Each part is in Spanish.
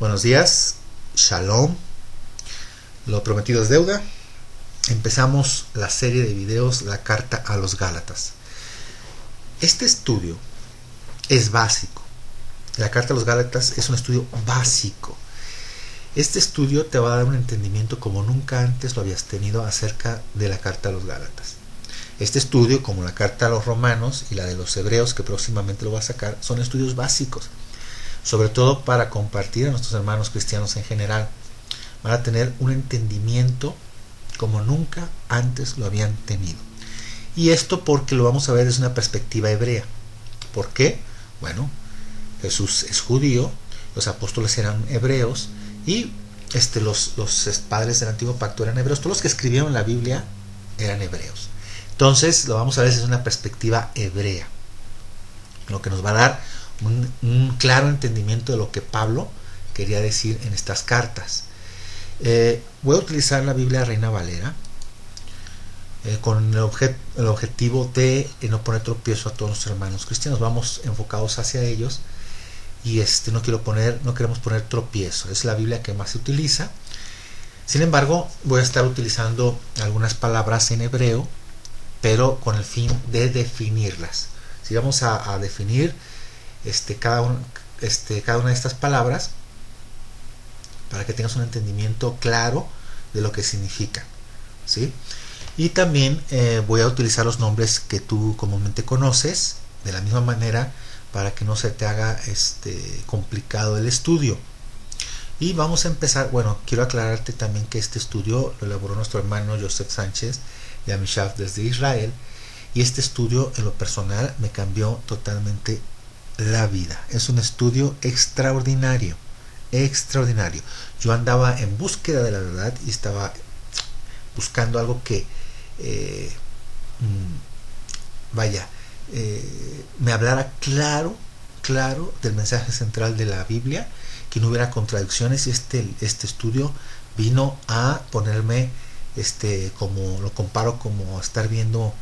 Buenos días, Shalom, lo prometido es deuda. Empezamos la serie de videos, la carta a los Gálatas. Este estudio es básico. La carta a los Gálatas es un estudio básico. Este estudio te va a dar un entendimiento como nunca antes lo habías tenido acerca de la carta a los Gálatas. Este estudio, como la carta a los Romanos y la de los Hebreos, que próximamente lo va a sacar, son estudios básicos, sobre todo para compartir a nuestros hermanos cristianos en general. Van a tener un entendimiento como nunca antes lo habían tenido. Y esto porque lo vamos a ver desde una perspectiva hebrea. ¿Por qué? Bueno, Jesús es judío, los apóstoles eran hebreos y los padres del antiguo pacto eran hebreos. Todos los que escribieron la Biblia eran hebreos. Entonces lo vamos a ver desde una perspectiva hebrea, lo que nos va a dar un claro entendimiento de lo que Pablo quería decir en estas cartas. Voy a utilizar la Biblia Reina Valera con el objetivo de no poner tropiezo a todos nuestros hermanos cristianos. Vamos enfocados hacia ellos y no queremos poner tropiezo. Es la Biblia que más se utiliza. Sin embargo, voy a estar utilizando algunas palabras en hebreo, pero con el fin de definirlas. Si vamos a definir cada una de estas palabras para que tengas un entendimiento claro de lo que significan, ¿sí? Y también voy a utilizar los nombres que tú comúnmente conoces de la misma manera para que no se te haga complicado el estudio. Y vamos a empezar. Bueno, quiero aclararte también que este estudio lo elaboró nuestro hermano Joseph Sánchez de Amishaf desde Israel, y este estudio en lo personal me cambió totalmente la vida. Es un estudio extraordinario. Yo andaba en búsqueda de la verdad y estaba buscando algo que me hablara claro del mensaje central de la Biblia, que no hubiera contradicciones. Y este estudio vino a ponerme como lo comparo como estar viendo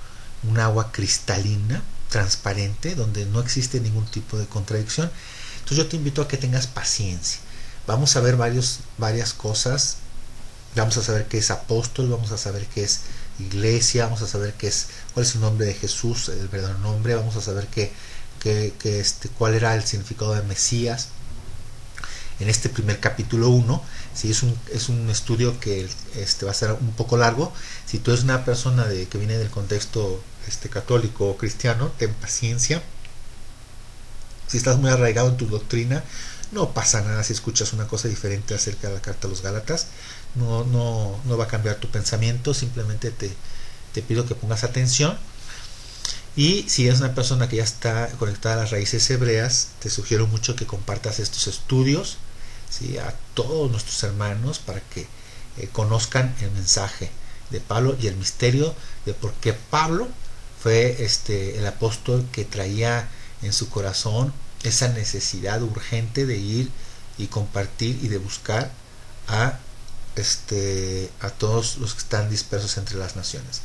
un agua cristalina, transparente, donde no existe ningún tipo de contradicción. Entonces yo te invito a que tengas paciencia. Vamos a ver varias cosas. Vamos a saber qué es apóstol, vamos a saber qué es iglesia, vamos a saber cuál es el nombre de Jesús, el verdadero nombre. Vamos a saber cuál era el significado de Mesías en este primer capítulo 1. Si es un estudio que va a ser un poco largo. Si tú eres una persona que viene del contexto católico o cristiano, ten paciencia. Si estás muy arraigado en tu doctrina, no pasa nada si escuchas una cosa diferente acerca de la carta a los Gálatas. No va a cambiar tu pensamiento. Simplemente te pido que pongas atención. Y si eres una persona que ya está conectada a las raíces hebreas, te sugiero mucho que compartas estos estudios, ¿sí?, a todos nuestros hermanos, para que conozcan el mensaje de Pablo y el misterio de por qué Pablo fue el apóstol que traía en su corazón esa necesidad urgente de ir y compartir y de buscar a todos los que están dispersos entre las naciones.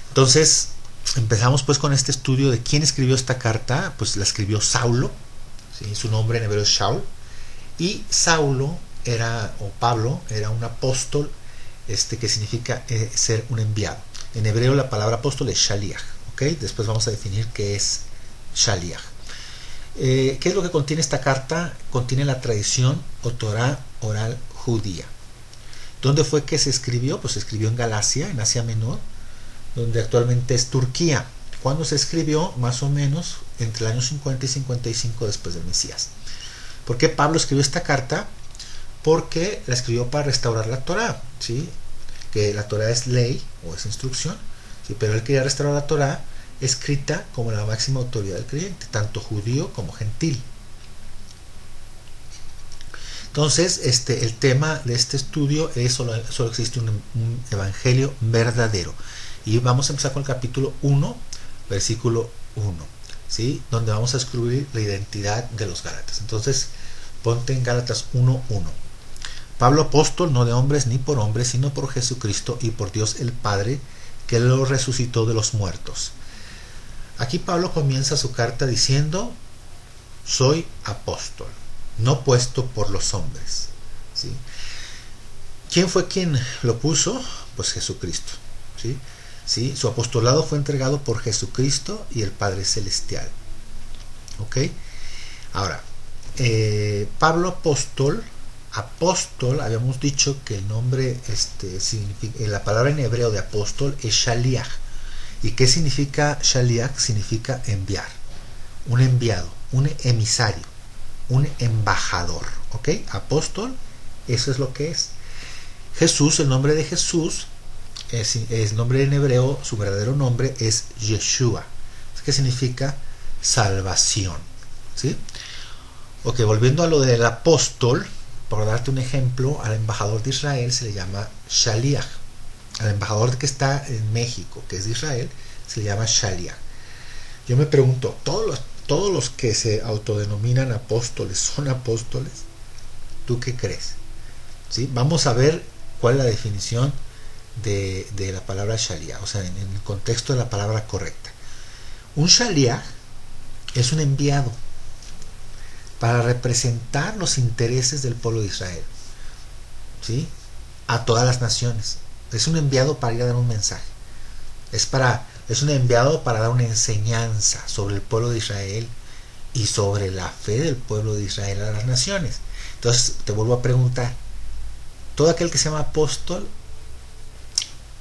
Entonces empezamos pues con este estudio de quién escribió esta carta. Pues la escribió Saulo, ¿sí? Su nombre en hebreo es Shaul, y Pablo era un apóstol que significa ser un enviado. En hebreo la palabra apóstol es shaliach, ¿okay? Después vamos a definir qué es shaliach. ¿Qué es lo que contiene esta carta? Contiene la tradición o Torah oral judía. ¿Dónde fue que se escribió? Pues se escribió en Galacia, en Asia Menor, donde actualmente es Turquía. ¿Cuándo se escribió? Más o menos entre el año 50 y 55 después del Mesías. ¿Por qué Pablo escribió esta carta? Porque la escribió para restaurar la Torah, ¿sí? Que la Torah es ley o es instrucción, ¿sí? Pero él quería restaurar la Torah escrita como la máxima autoridad del creyente, tanto judío como gentil. Entonces, el tema de este estudio es solo existe un evangelio verdadero. Y vamos a empezar con el capítulo 1, versículo 1, ¿sí?, donde vamos a descubrir la identidad de los Gálatas. Entonces, ponte en Gálatas 1:1. Pablo, apóstol, no de hombres ni por hombres, sino por Jesucristo y por Dios el Padre, que lo resucitó de los muertos. Aquí Pablo comienza su carta diciendo: soy apóstol. no puesto por los hombres, ¿sí? ¿Quién fue quien lo puso? Pues Jesucristo, ¿sí? ¿Sí? Su apostolado fue entregado por Jesucristo y el Padre Celestial. ¿Ok? Ahora, Pablo apóstol, habíamos dicho que el nombre, la palabra en hebreo de apóstol es shaliach. ¿Y qué significa shaliach? Significa enviar, un enviado, un emisario, un embajador. ¿Ok? Apóstol, eso es lo que es. Jesús, el nombre de Jesús, es nombre en hebreo, su verdadero nombre es Yeshua, que significa salvación, ¿sí? Ok, volviendo a lo del apóstol, por darte un ejemplo, al embajador de Israel se le llama Shaliach. Al embajador que está en México, que es de Israel, se le llama Shaliach. Yo me pregunto, ¿todos los que se autodenominan apóstoles son apóstoles? ¿Tú qué crees? ¿Sí? Vamos a ver cuál es la definición de la palabra Shaliach, o sea, en el contexto de la palabra correcta. Un Shaliach es un enviado para representar los intereses del pueblo de Israel, ¿sí? A todas las naciones. Es un enviado para ir a dar un mensaje. Es un enviado para dar una enseñanza sobre el pueblo de Israel y sobre la fe del pueblo de Israel a las naciones. Entonces te vuelvo a preguntar, ¿todo aquel que se llama apóstol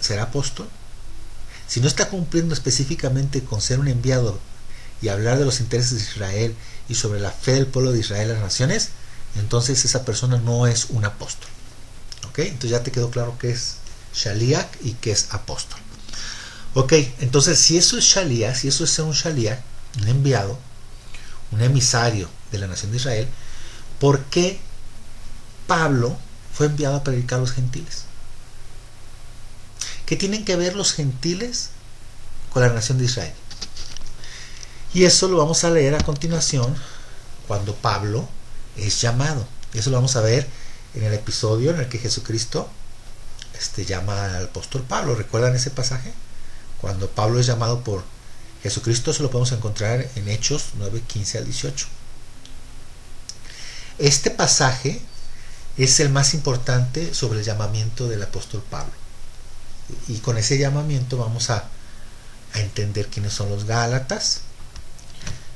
será apóstol? Si no está cumpliendo específicamente con ser un enviado y hablar de los intereses de Israel y sobre la fe del pueblo de Israel a las naciones, entonces esa persona no es un apóstol. ¿Ok? Entonces ya te quedó claro qué es Shaliach y qué es apóstol. Ok, entonces si eso es Shaliach, si eso es ser un Shaliach, un enviado, un emisario de la nación de Israel, ¿por qué Pablo fue enviado a predicar a los gentiles? ¿Qué tienen que ver los gentiles con la nación de Israel? Y eso lo vamos a leer a continuación cuando Pablo es llamado. Eso lo vamos a ver en el episodio en el que Jesucristo llama al apóstol Pablo. ¿Recuerdan ese pasaje? Cuando Pablo es llamado por Jesucristo, eso lo podemos encontrar en Hechos 9, 15 al 18. Este pasaje es el más importante sobre el llamamiento del apóstol Pablo. Y con ese llamamiento vamos a entender quiénes son los Gálatas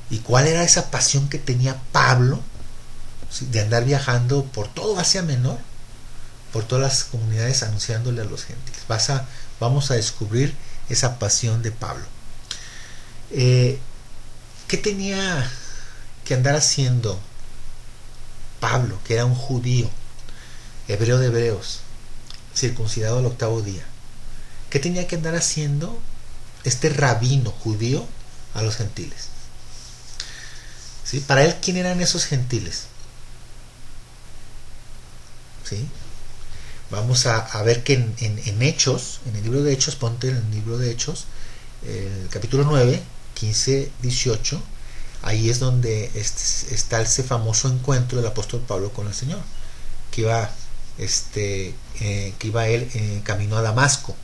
y cuál era esa pasión que tenía Pablo, ¿sí?, de andar viajando por todo Asia Menor, por todas las comunidades anunciándole a los gentiles. Vamos a descubrir esa pasión de Pablo. ¿Qué tenía que andar haciendo Pablo, que era un judío, hebreo de hebreos, circuncidado al 8º día? ¿Qué tenía que andar haciendo este rabino judío a los gentiles? ¿Sí? Para él, ¿quién eran esos gentiles? ¿Sí? Vamos a ver que en Hechos, en el libro de Hechos, ponte en el libro de Hechos, el capítulo 9, 15, 18, ahí es donde está ese famoso encuentro del apóstol Pablo con el Señor, que iba él camino a Damasco.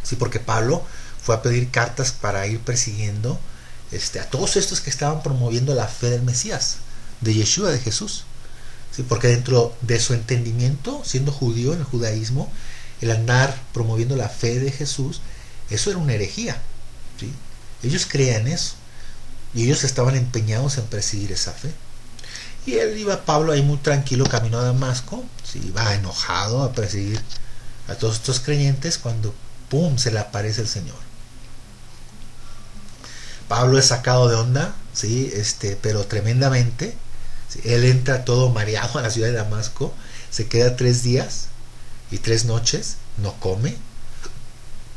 Sí, porque Pablo fue a pedir cartas para ir persiguiendo a todos estos que estaban promoviendo la fe del Mesías, de Yeshua, de Jesús. ¿Sí? Porque dentro de su entendimiento, siendo judío en el judaísmo, el andar promoviendo la fe de Jesús, eso era una herejía. ¿Sí? Ellos creían eso y ellos estaban empeñados en perseguir esa fe. Y Pablo ahí muy tranquilo, camino a Damasco, ¿sí? Iba enojado a perseguir a todos estos creyentes cuando ¡pum!, se le aparece el Señor. Pablo es sacado de onda, ¿sí? Pero tremendamente. ¿Sí? Él entra todo mareado a la ciudad de Damasco, se queda 3 días y 3 noches, no come,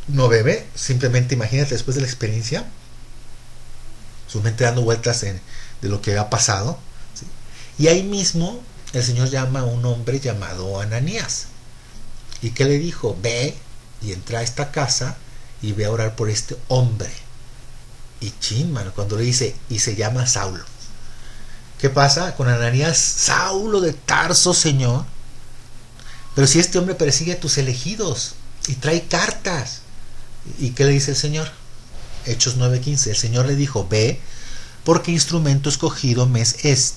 no bebe, simplemente imagínate después de la experiencia, su mente dando vueltas de lo que ha pasado. ¿Sí? Y ahí mismo el Señor llama a un hombre llamado Ananías. ¿Y qué le dijo? Ve y entra a esta casa y ve a orar por este hombre. Y mano, cuando le dice, y se llama Saulo. ¿Qué pasa con Ananías? Saulo de Tarso, Señor. Pero si este hombre persigue a tus elegidos y trae cartas. ¿Y qué le dice el Señor? Hechos 9:15. El Señor le dijo, ve, porque instrumento escogido me es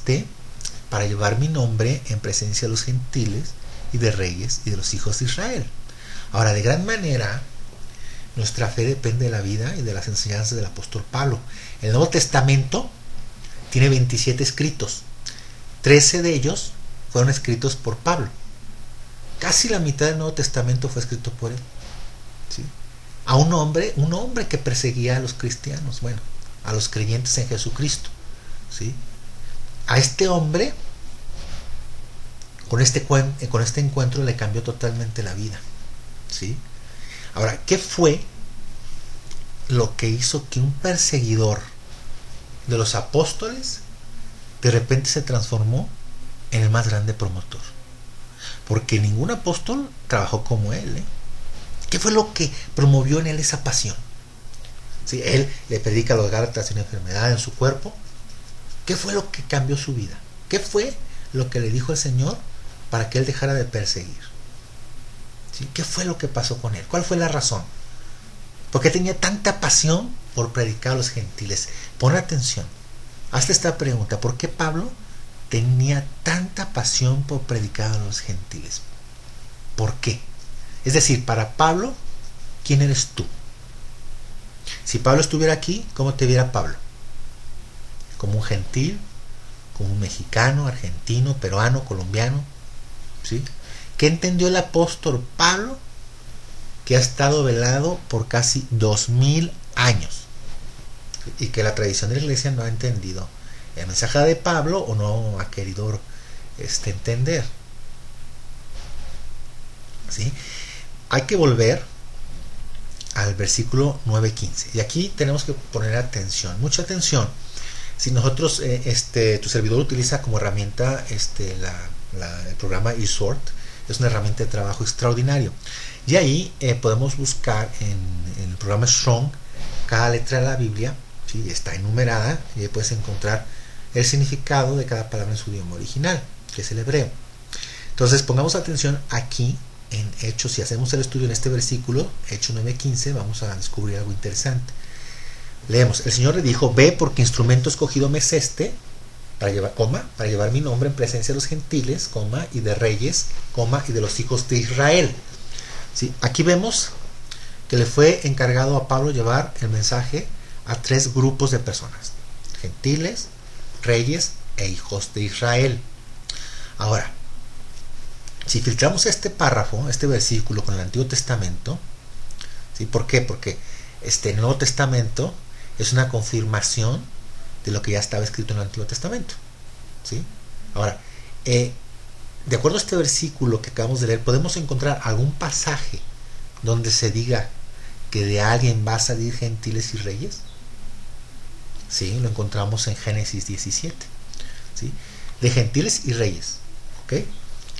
para llevar mi nombre en presencia de los gentiles y de reyes y de los hijos de Israel. Ahora, de gran manera, nuestra fe depende de la vida y de las enseñanzas del apóstol Pablo. El Nuevo Testamento tiene 27 escritos. 13 de ellos fueron escritos por Pablo. Casi la mitad del Nuevo Testamento fue escrito por él. ¿Sí? A un hombre que perseguía a los cristianos, bueno, a los creyentes en Jesucristo. ¿Sí? A este hombre, con este encuentro le cambió totalmente la vida. ¿Sí? Ahora, ¿qué fue lo que hizo que un perseguidor de los apóstoles de repente se transformó en el más grande promotor? Porque ningún apóstol trabajó como él, ¿eh? ¿Qué fue lo que promovió en él esa pasión? ¿Sí? Él le predica a los Gálatas una enfermedad en su cuerpo. ¿Qué fue lo que cambió su vida? ¿Qué fue lo que le dijo el Señor para que él dejara de perseguir? ¿Sí? ¿Qué fue lo que pasó con él? ¿Cuál fue la razón? ¿Por qué tenía tanta pasión por predicar a los gentiles? Pon atención. Hazte esta pregunta. ¿Por qué Pablo tenía tanta pasión por predicar a los gentiles? ¿Por qué? Es decir, para Pablo, ¿quién eres tú? Si Pablo estuviera aquí, ¿cómo te viera Pablo? ¿Como un gentil? ¿Como un mexicano, argentino, peruano, colombiano? ¿Sí? ¿Qué entendió el apóstol Pablo? Que ha estado velado por casi 2000 años y que la tradición de la iglesia no ha entendido el mensaje de Pablo o no ha querido entender. ¿Sí? Hay que volver al versículo 9:15 y aquí tenemos que poner atención, mucha atención. Si nosotros, tu servidor utiliza como herramienta el programa eSword, es una herramienta de trabajo extraordinario. Y ahí podemos buscar en el programa Strong cada letra de la Biblia, ¿sí? Está enumerada y ahí puedes encontrar el significado de cada palabra en su idioma original, que es el hebreo. Entonces pongamos atención aquí en Hechos. Si hacemos el estudio en este versículo, Hechos 9:15, vamos a descubrir algo interesante. Leemos: el Señor le dijo: ve, porque instrumento escogido me es este para llevar mi nombre en presencia de los gentiles, y de reyes, y de los hijos de Israel. ¿Sí? Aquí vemos que le fue encargado a Pablo llevar el mensaje a 3 grupos de personas: gentiles, reyes e hijos de Israel. Ahora, si filtramos este párrafo, este versículo con el Antiguo Testamento, ¿sí? ¿Por qué? Porque el Nuevo Testamento es una confirmación de lo que ya estaba escrito en el Antiguo Testamento. ¿Sí? Ahora, de acuerdo a este versículo que acabamos de leer, ¿podemos encontrar algún pasaje donde se diga que de alguien va a salir gentiles y reyes? Sí, lo encontramos en Génesis 17. ¿Sí? De gentiles y reyes. ¿Ok?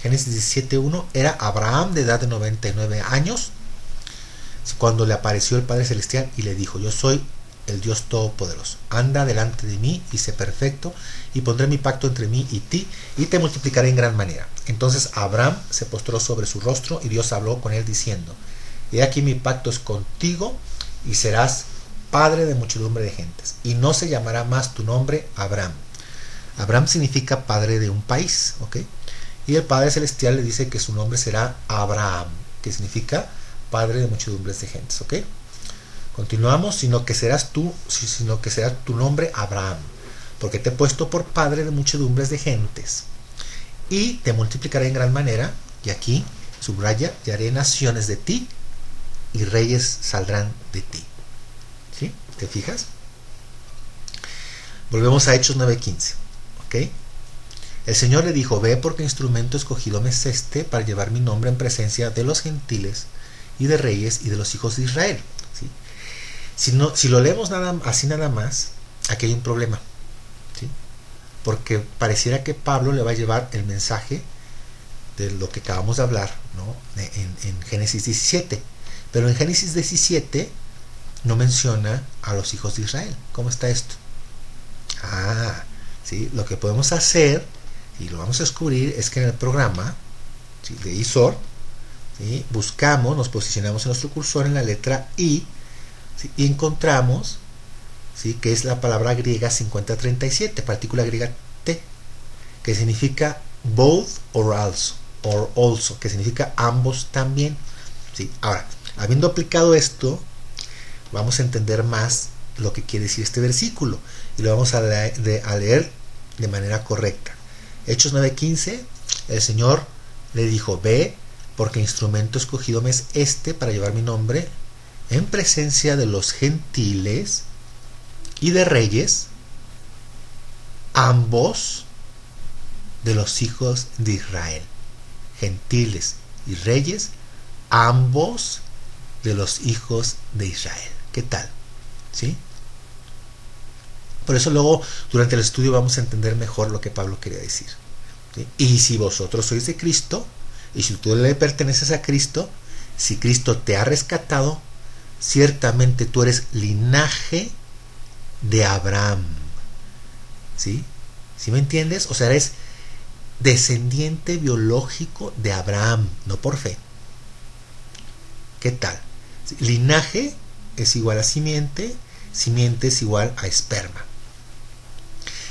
Génesis 17:1 era Abraham de edad de 99 años cuando le apareció el Padre Celestial y le dijo: yo soy el Dios Todopoderoso, anda delante de mí y sé perfecto, y pondré mi pacto entre mí y ti, y te multiplicaré en gran manera. Entonces Abraham se postró sobre su rostro, y Dios habló con él diciendo: he aquí mi pacto es contigo, y serás padre de muchedumbre de gentes, y no se llamará más tu nombre Abraham. Abraham significa padre de un país, ¿ok? Y el Padre Celestial le dice que su nombre será Abraham, que significa padre de muchedumbres de gentes, ¿ok? Continuamos: sino que será tu nombre Abraham, porque te he puesto por padre de muchedumbres de gentes, y te multiplicaré en gran manera, y aquí subraya, y haré naciones de ti, y reyes saldrán de ti. ¿Sí? ¿Te fijas? Volvemos a Hechos 9:15, ¿ok? El Señor le dijo: ve, porque instrumento escogido me es este para llevar mi nombre en presencia de los gentiles y de reyes y de los hijos de Israel. ¿Sí? Si lo leemos nada más, aquí hay un problema. ¿Sí? Porque pareciera que Pablo le va a llevar el mensaje de lo que acabamos de hablar, ¿no? en Génesis 17. Pero en Génesis 17 no menciona a los hijos de Israel. ¿Cómo está esto? ¿Sí? Lo que podemos hacer, y lo vamos a descubrir, es que en el programa, ¿sí?, de eSword, ¿sí?, buscamos, nos posicionamos en nuestro cursor en la letra I, ¿sí?, y encontramos, ¿sí?, que es la palabra griega 5037, partícula griega T. que significa both or also, que significa ambos también. ¿Sí? Ahora, habiendo aplicado esto, vamos a entender más lo que quiere decir este versículo y lo vamos a leer de manera correcta. Hechos 9:15, el Señor le dijo: ve, porque instrumento escogido me es este para llevar mi nombre en presencia de los gentiles y de reyes, ambos de los hijos de Israel. Gentiles y reyes, ambos de los hijos de Israel. ¿Qué tal? ¿Sí? Por eso luego durante el estudio vamos a entender mejor lo que Pablo quería decir. ¿Sí? Y si vosotros sois de Cristo, y si tú le perteneces a Cristo, si Cristo te ha rescatado, ciertamente tú eres linaje de Abraham. ¿Sí? ¿Sí me entiendes? O sea, eres descendiente biológico de Abraham, no por fe. ¿Qué tal? ¿Sí? Linaje es igual a simiente, simiente es igual a esperma.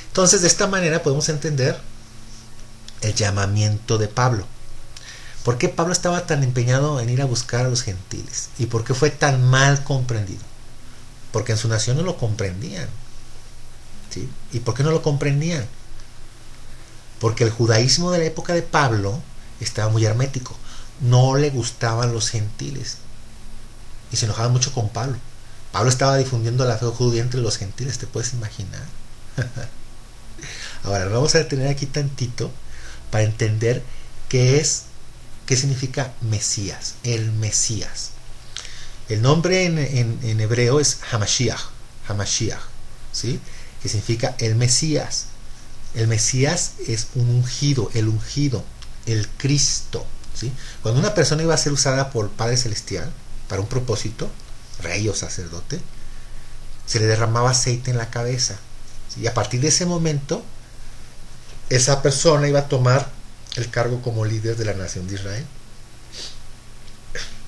Entonces, de esta manera podemos entender el llamamiento de Pablo. ¿Por qué Pablo estaba tan empeñado en ir a buscar a los gentiles? ¿Y por qué fue tan mal comprendido? Porque en su nación no lo comprendían. ¿Sí? ¿Y por qué no lo comprendían? Porque el judaísmo de la época de Pablo estaba muy hermético. No le gustaban los gentiles. Y se enojaban mucho con Pablo. Pablo estaba difundiendo la fe judía entre los gentiles, ¿te puedes imaginar? Ahora, vamos a detener aquí tantito para entender qué significa Mesías, el Mesías. El nombre en hebreo es Hamashiach, ¿sí? Que significa el Mesías. El Mesías es un ungido, el Cristo, ¿sí? Cuando una persona iba a ser usada por Padre Celestial para un propósito, rey o sacerdote, se le derramaba aceite en la cabeza, ¿sí? Y a partir de ese momento, esa persona iba a tomar el cargo como líder de la nación de Israel.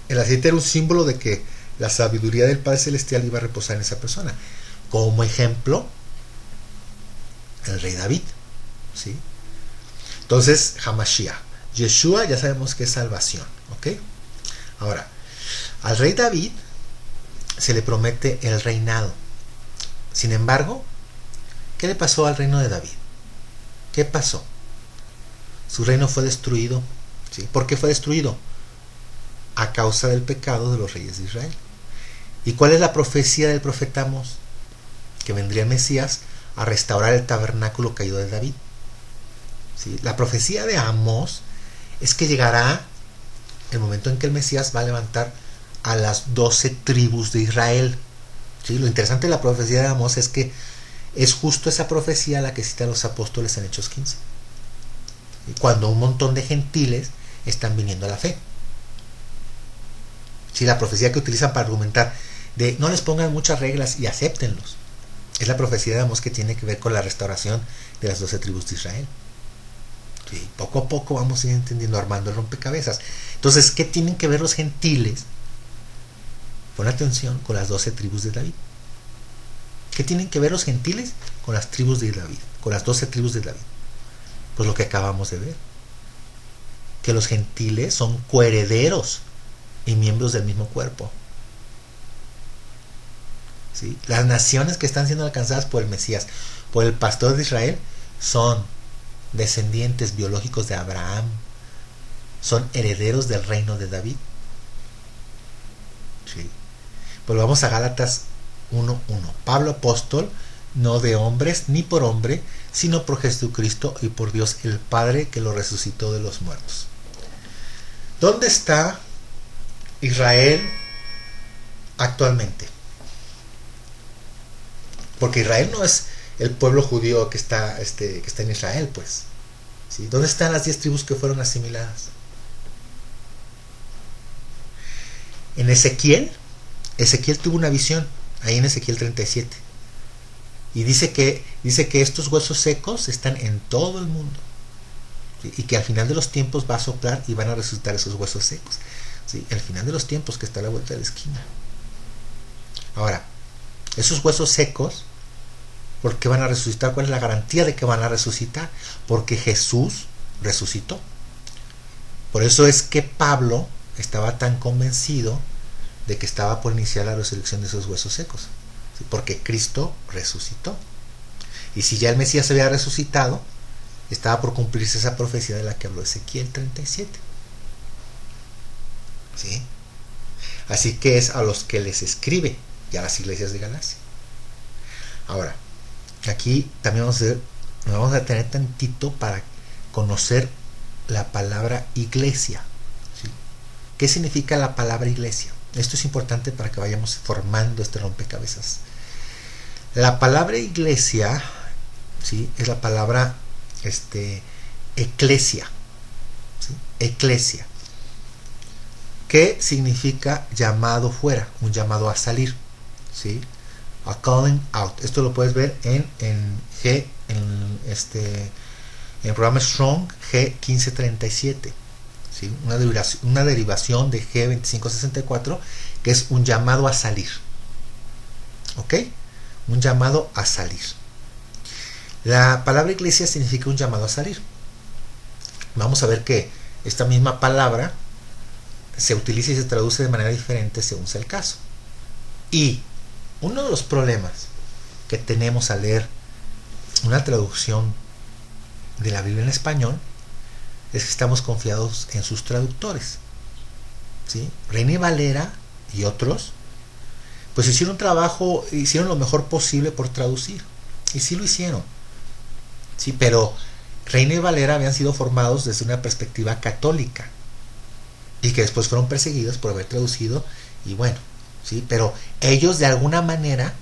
El aceite era un símbolo de que la sabiduría del Padre Celestial iba a reposar en esa persona. Como ejemplo, el rey David, ¿sí? Entonces, Hamashiach, Yeshua, ya sabemos que es salvación, ¿ok? Ahora, al rey David se le promete el reinado. Sin embargo, ¿qué le pasó al reino de David? ¿Qué pasó? Su reino fue destruido, ¿sí? ¿Por qué fue destruido? A causa del pecado de los reyes de Israel. ¿Y cuál es la profecía del profeta Amós? Que vendría el Mesías a restaurar el tabernáculo caído de David. ¿Sí? La profecía de Amós es que llegará el momento en que el Mesías va a levantar a las 12 tribus de Israel. ¿Sí? Lo interesante de la profecía de Amós es que es justo esa profecía la que citan los apóstoles en Hechos 15. ¿Sí? Cuando un montón de gentiles están viniendo a la fe. ¿Sí? La profecía que utilizan para argumentar de no les pongan muchas reglas y acéptenlos. Es la profecía de Amós que tiene que ver con la restauración de las 12 tribus de Israel. ¿Sí? Poco a poco vamos a ir entendiendo, armando el rompecabezas. Entonces, ¿qué tienen que ver los gentiles? Pon atención, con las 12 tribus de David. ¿Qué tienen que ver los gentiles con las tribus de David? Con las 12 tribus de David. Pues lo que acabamos de ver. Que los gentiles son coherederos y miembros del mismo cuerpo. ¿Sí? Las naciones que están siendo alcanzadas por el Mesías, por el pastor de Israel, son descendientes biológicos de Abraham, son herederos del reino de David. ¿Sí? Pues vamos a Gálatas 1:1. Pablo apóstol, no de hombres ni por hombre, sino por Jesucristo y por Dios el Padre que lo resucitó de los muertos. ¿Dónde está Israel actualmente? Porque Israel no es el pueblo judío que está en Israel, pues. ¿Sí? ¿Dónde están las 10 tribus que fueron asimiladas? En Ezequiel tuvo una visión, ahí en Ezequiel 37. Y dice que estos huesos secos están en todo el mundo. ¿Sí? Y que al final de los tiempos va a soplar y van a resucitar esos huesos secos. ¿Sí? Al final de los tiempos, que está a la vuelta de la esquina. Ahora, esos huesos secos ¿Por qué van a resucitar? ¿Cuál es la garantía de que van a resucitar? Porque Jesús resucitó. Por eso es que Pablo estaba tan convencido de que estaba por iniciar la resurrección de esos huesos secos, ¿sí? Porque Cristo resucitó. Y si ya el Mesías había resucitado, estaba por cumplirse esa profecía de la que habló Ezequiel 37. ¿Sí? Así que es a los que les escribe y a las iglesias de Galacia. Ahora, aquí también nos vamos a tener tantito para conocer la palabra iglesia. ¿Sí? ¿Qué significa la palabra iglesia? Esto es importante para que vayamos formando este rompecabezas. La palabra iglesia, ¿sí?, es la palabra eclesia. ¿Sí? Eclesia. ¿Qué significa llamado fuera? Un llamado a salir. ¿Sí? A calling out. Esto lo puedes ver en el programa Strong G1537. ¿Sí? Una derivación de G2564, que es un llamado a salir. ¿Ok? Un llamado a salir. La palabra iglesia significa un llamado a salir. Vamos a ver que esta misma palabra se utiliza y se traduce de manera diferente según sea el caso. Y uno de los problemas que tenemos al leer una traducción de la Biblia en español es que estamos confiados en sus traductores. ¿Sí? Reina Valera y otros pues hicieron un trabajo, hicieron lo mejor posible por traducir, y sí lo hicieron, sí, pero Reina y Valera habían sido formados desde una perspectiva católica y que después fueron perseguidos por haber traducido, y bueno, sí, pero ellos de alguna manera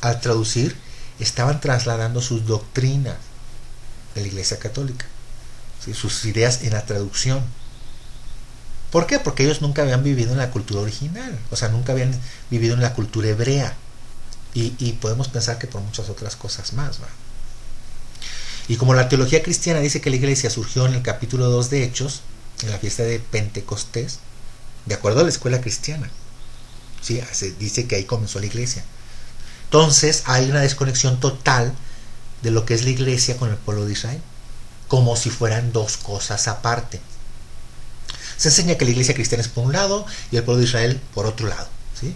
al traducir estaban trasladando sus doctrinas de la Iglesia Católica, ¿sí?, sus ideas en la traducción. ¿Por qué? Porque ellos nunca habían vivido en la cultura original, o sea, nunca habían vivido en la cultura hebrea, y podemos pensar que por muchas otras cosas más, ¿va? Y como la teología cristiana dice que la iglesia surgió en el capítulo 2 de Hechos, en la fiesta de Pentecostés, de acuerdo a la escuela cristiana, ¿sí?, se dice que ahí comenzó la iglesia. Entonces hay una desconexión total de lo que es la iglesia con el pueblo de Israel, como si fueran dos cosas aparte. Se enseña que la iglesia cristiana es por un lado y el pueblo de Israel por otro lado, ¿sí?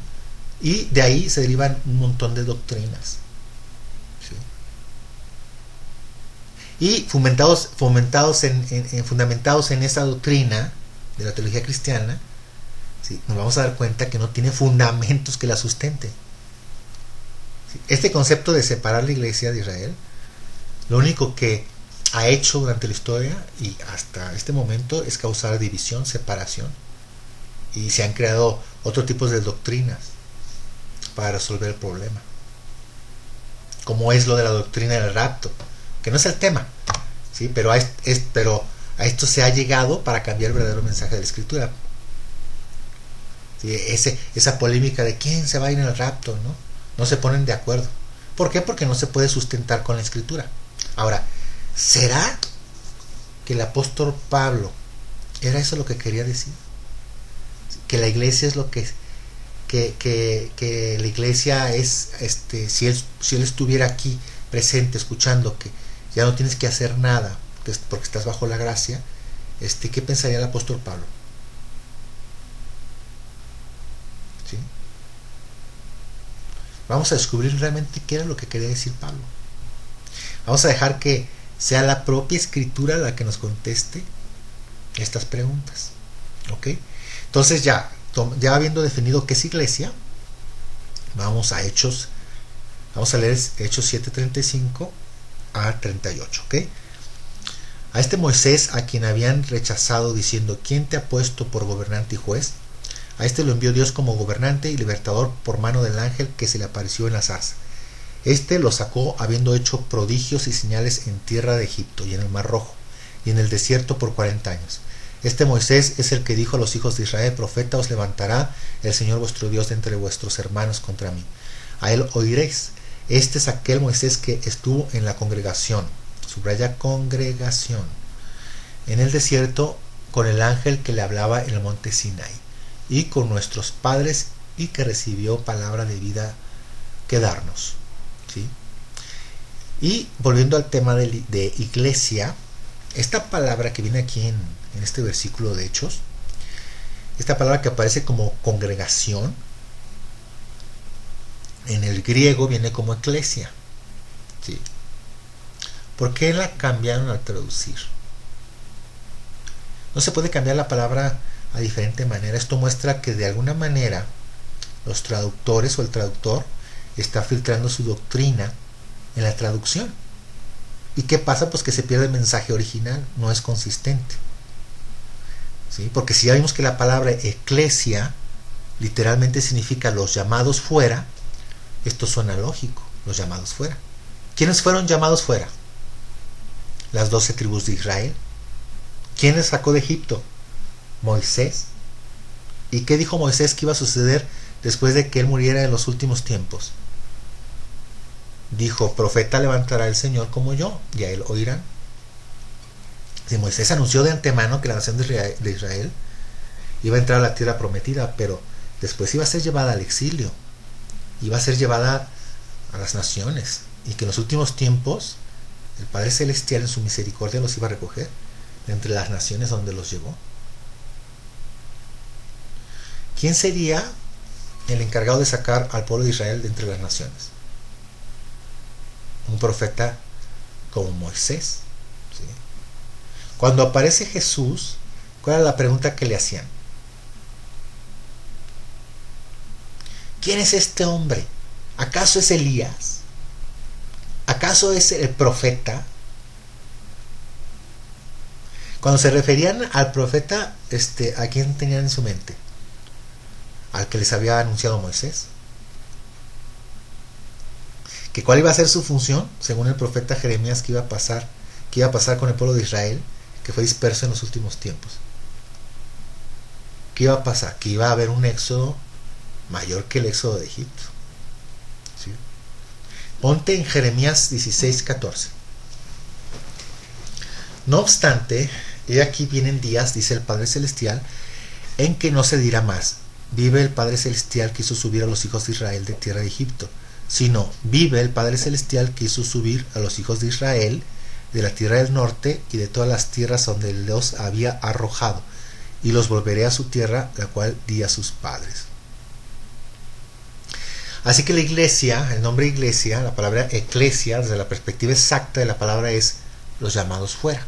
Y de ahí se derivan un montón de doctrinas, ¿sí? Y fundamentados en esa doctrina de la teología cristiana, ¿sí?, nos vamos a dar cuenta que no tiene fundamentos que la sustenten. ¿Sí? Este concepto de separar la iglesia de Israel, lo único que ha hecho durante la historia y hasta este momento es causar división, separación, y se han creado otros tipos de doctrinas para resolver el problema, como es lo de la doctrina del rapto, que no es el tema, ¿sí?, pero a esto se ha llegado para cambiar el verdadero mensaje de la Escritura. ¿Sí? Esa polémica de quién se va a ir en el rapto, no se ponen de acuerdo. ¿Por qué? Porque no se puede sustentar con la Escritura. Ahora, ¿será que el apóstol Pablo era eso lo que quería decir? Que la iglesia es lo que la iglesia es, si él estuviera aquí presente escuchando que ya no tienes que hacer nada porque estás bajo la gracia, ¿qué pensaría el apóstol Pablo? ¿Sí? Vamos a descubrir realmente qué era lo que quería decir Pablo. Vamos a dejar que sea la propia Escritura la que nos conteste estas preguntas. ¿Ok? Entonces ya habiendo definido qué es iglesia, vamos a Hechos. Vamos a leer Hechos 7:35 a 38. ¿Ok? A este Moisés, a quien habían rechazado diciendo, ¿quién te ha puesto por gobernante y juez? A este lo envió Dios como gobernante y libertador por mano del ángel que se le apareció en la zarza. Este lo sacó habiendo hecho prodigios y señales en tierra de Egipto y en el Mar Rojo y en el desierto por 40 años. Este Moisés es el que dijo a los hijos de Israel, profeta os levantará el Señor vuestro Dios de entre vuestros hermanos contra mí. A él oiréis. Este es aquel Moisés que estuvo en la congregación, subraya congregación, en el desierto con el ángel que le hablaba en el monte Sinai, y con nuestros padres, y que recibió palabra de vida que darnos. ¿Sí? Y volviendo al tema de iglesia, esta palabra que viene aquí en este versículo de Hechos, esta palabra que aparece como congregación, en el griego viene como eclesia. ¿Sí? ¿Por qué la cambiaron al traducir? No se puede cambiar la palabra a diferente manera. Esto muestra que de alguna manera los traductores o el traductor está filtrando su doctrina en la traducción. ¿Y qué pasa? Pues que se pierde el mensaje original, no es consistente. ¿Sí? Porque si ya vimos que la palabra eclesia literalmente significa los llamados fuera, esto suena lógico, los llamados fuera. ¿Quiénes fueron llamados fuera? Las 12 tribus de Israel. ¿Quién les sacó de Egipto? Moisés. ¿Y qué dijo Moisés que iba a suceder después de que él muriera en los últimos tiempos? Dijo, profeta levantará el Señor como yo, y a él oirán. Si Moisés anunció de antemano que la nación de Israel iba a entrar a la tierra prometida, pero después iba a ser llevada al exilio, iba a ser llevada a las naciones, y que en los últimos tiempos el Padre Celestial en su misericordia los iba a recoger de entre las naciones donde los llevó. ¿Quién sería el encargado de sacar al pueblo de Israel de entre las naciones? Un profeta como Moisés. ¿Sí? Cuando aparece Jesús, ¿cuál era la pregunta que le hacían? ¿Quién es este hombre? ¿Acaso es Elías? ¿Acaso es el profeta? Cuando se referían al profeta, ¿a quién tenían en su mente? ¿Al que les había anunciado Moisés? ¿Que cuál iba a ser su función? Según el profeta Jeremías, que iba a pasar con el pueblo de Israel, que fue disperso en los últimos tiempos. ¿Qué iba a pasar? Que iba a haber un éxodo mayor que el éxodo de Egipto. ¿Sí? Ponte en Jeremías 16:14. No obstante, he aquí vienen días, dice el Padre Celestial, en que no se dirá más, vive el Padre Celestial que hizo subir a los hijos de Israel de tierra de Egipto, sino, vive el Padre Celestial que hizo subir a los hijos de Israel de la tierra del norte y de todas las tierras donde los había arrojado, y los volveré a su tierra, la cual di a sus padres. Así que la iglesia, el nombre iglesia, la palabra eclesia, desde la perspectiva exacta de la palabra, es los llamados fuera,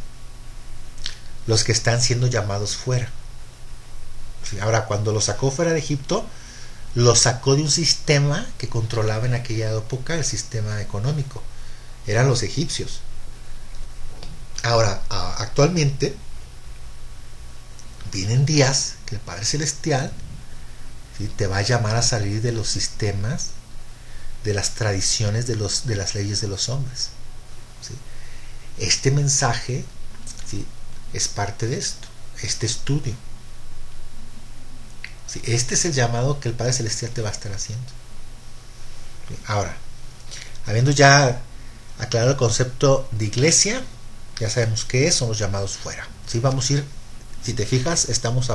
los que están siendo llamados fuera. ¿Sí? Ahora, cuando los sacó fuera de Egipto, los sacó de un sistema que controlaba en aquella época el sistema económico, eran los egipcios. Ahora, actualmente vienen días que el Padre Celestial, ¿sí?, te va a llamar a salir de los sistemas, de las tradiciones, de las leyes de los hombres. ¿Sí? Este mensaje, ¿sí?, es parte de esto, este estudio. ¿Sí? Este es el llamado que el Padre Celestial te va a estar haciendo. ¿Sí? Ahora, habiendo ya aclarado el concepto de iglesia, ya sabemos qué es, son los llamados fuera. ¿Sí? Vamos a ir, si te fijas, estamos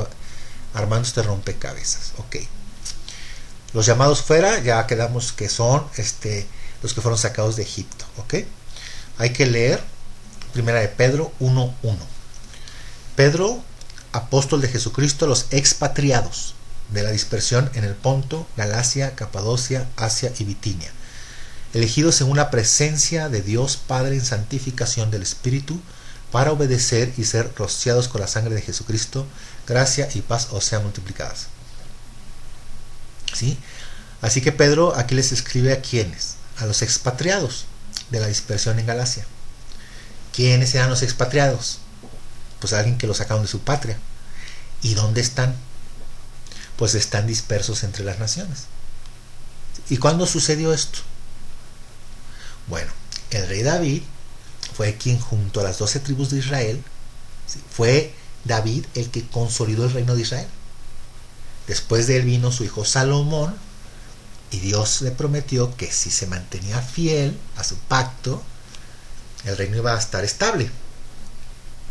armando este rompecabezas. Ok. Los llamados fuera, ya quedamos que son los que fueron sacados de Egipto. Ok. Hay que leer Primera de Pedro 1:1. Pedro, apóstol de Jesucristo, los expatriados de la dispersión en el Ponto, Galacia, Capadocia, Asia y Bitinia, elegidos según la presencia de Dios Padre en santificación del Espíritu, para obedecer y ser rociados con la sangre de Jesucristo, gracia y paz os sean multiplicadas. ¿Sí? Así que Pedro aquí les escribe a quienes, a los expatriados de la dispersión en Galacia. ¿Quiénes eran los expatriados? Pues alguien que los sacaron de su patria. ¿Y dónde están? Pues están dispersos entre las naciones. ¿Y cuándo sucedió esto? Bueno, el rey David fue quien, junto a las 12 tribus de Israel, ¿sí?, fue David el que consolidó el reino de Israel. Después de él vino su hijo Salomón, y Dios le prometió que si se mantenía fiel a su pacto, el reino iba a estar estable,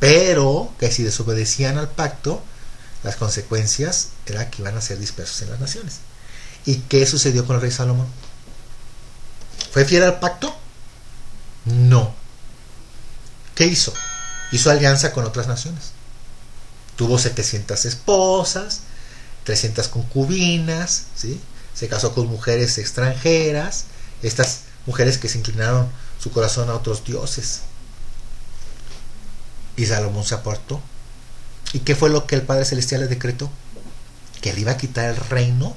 pero que si desobedecían al pacto, las consecuencias era que iban a ser dispersos en las naciones. ¿Y qué sucedió con el rey Salomón? ¿Fue fiel al pacto? No. ¿Qué hizo? Hizo alianza con otras naciones. Tuvo 700 esposas, 300 concubinas, ¿sí? Se casó con mujeres extranjeras, estas mujeres que se inclinaron su corazón a otros dioses. Y Salomón se apartó. ¿Y qué fue lo que el Padre Celestial le decretó? Que le iba a quitar el reino,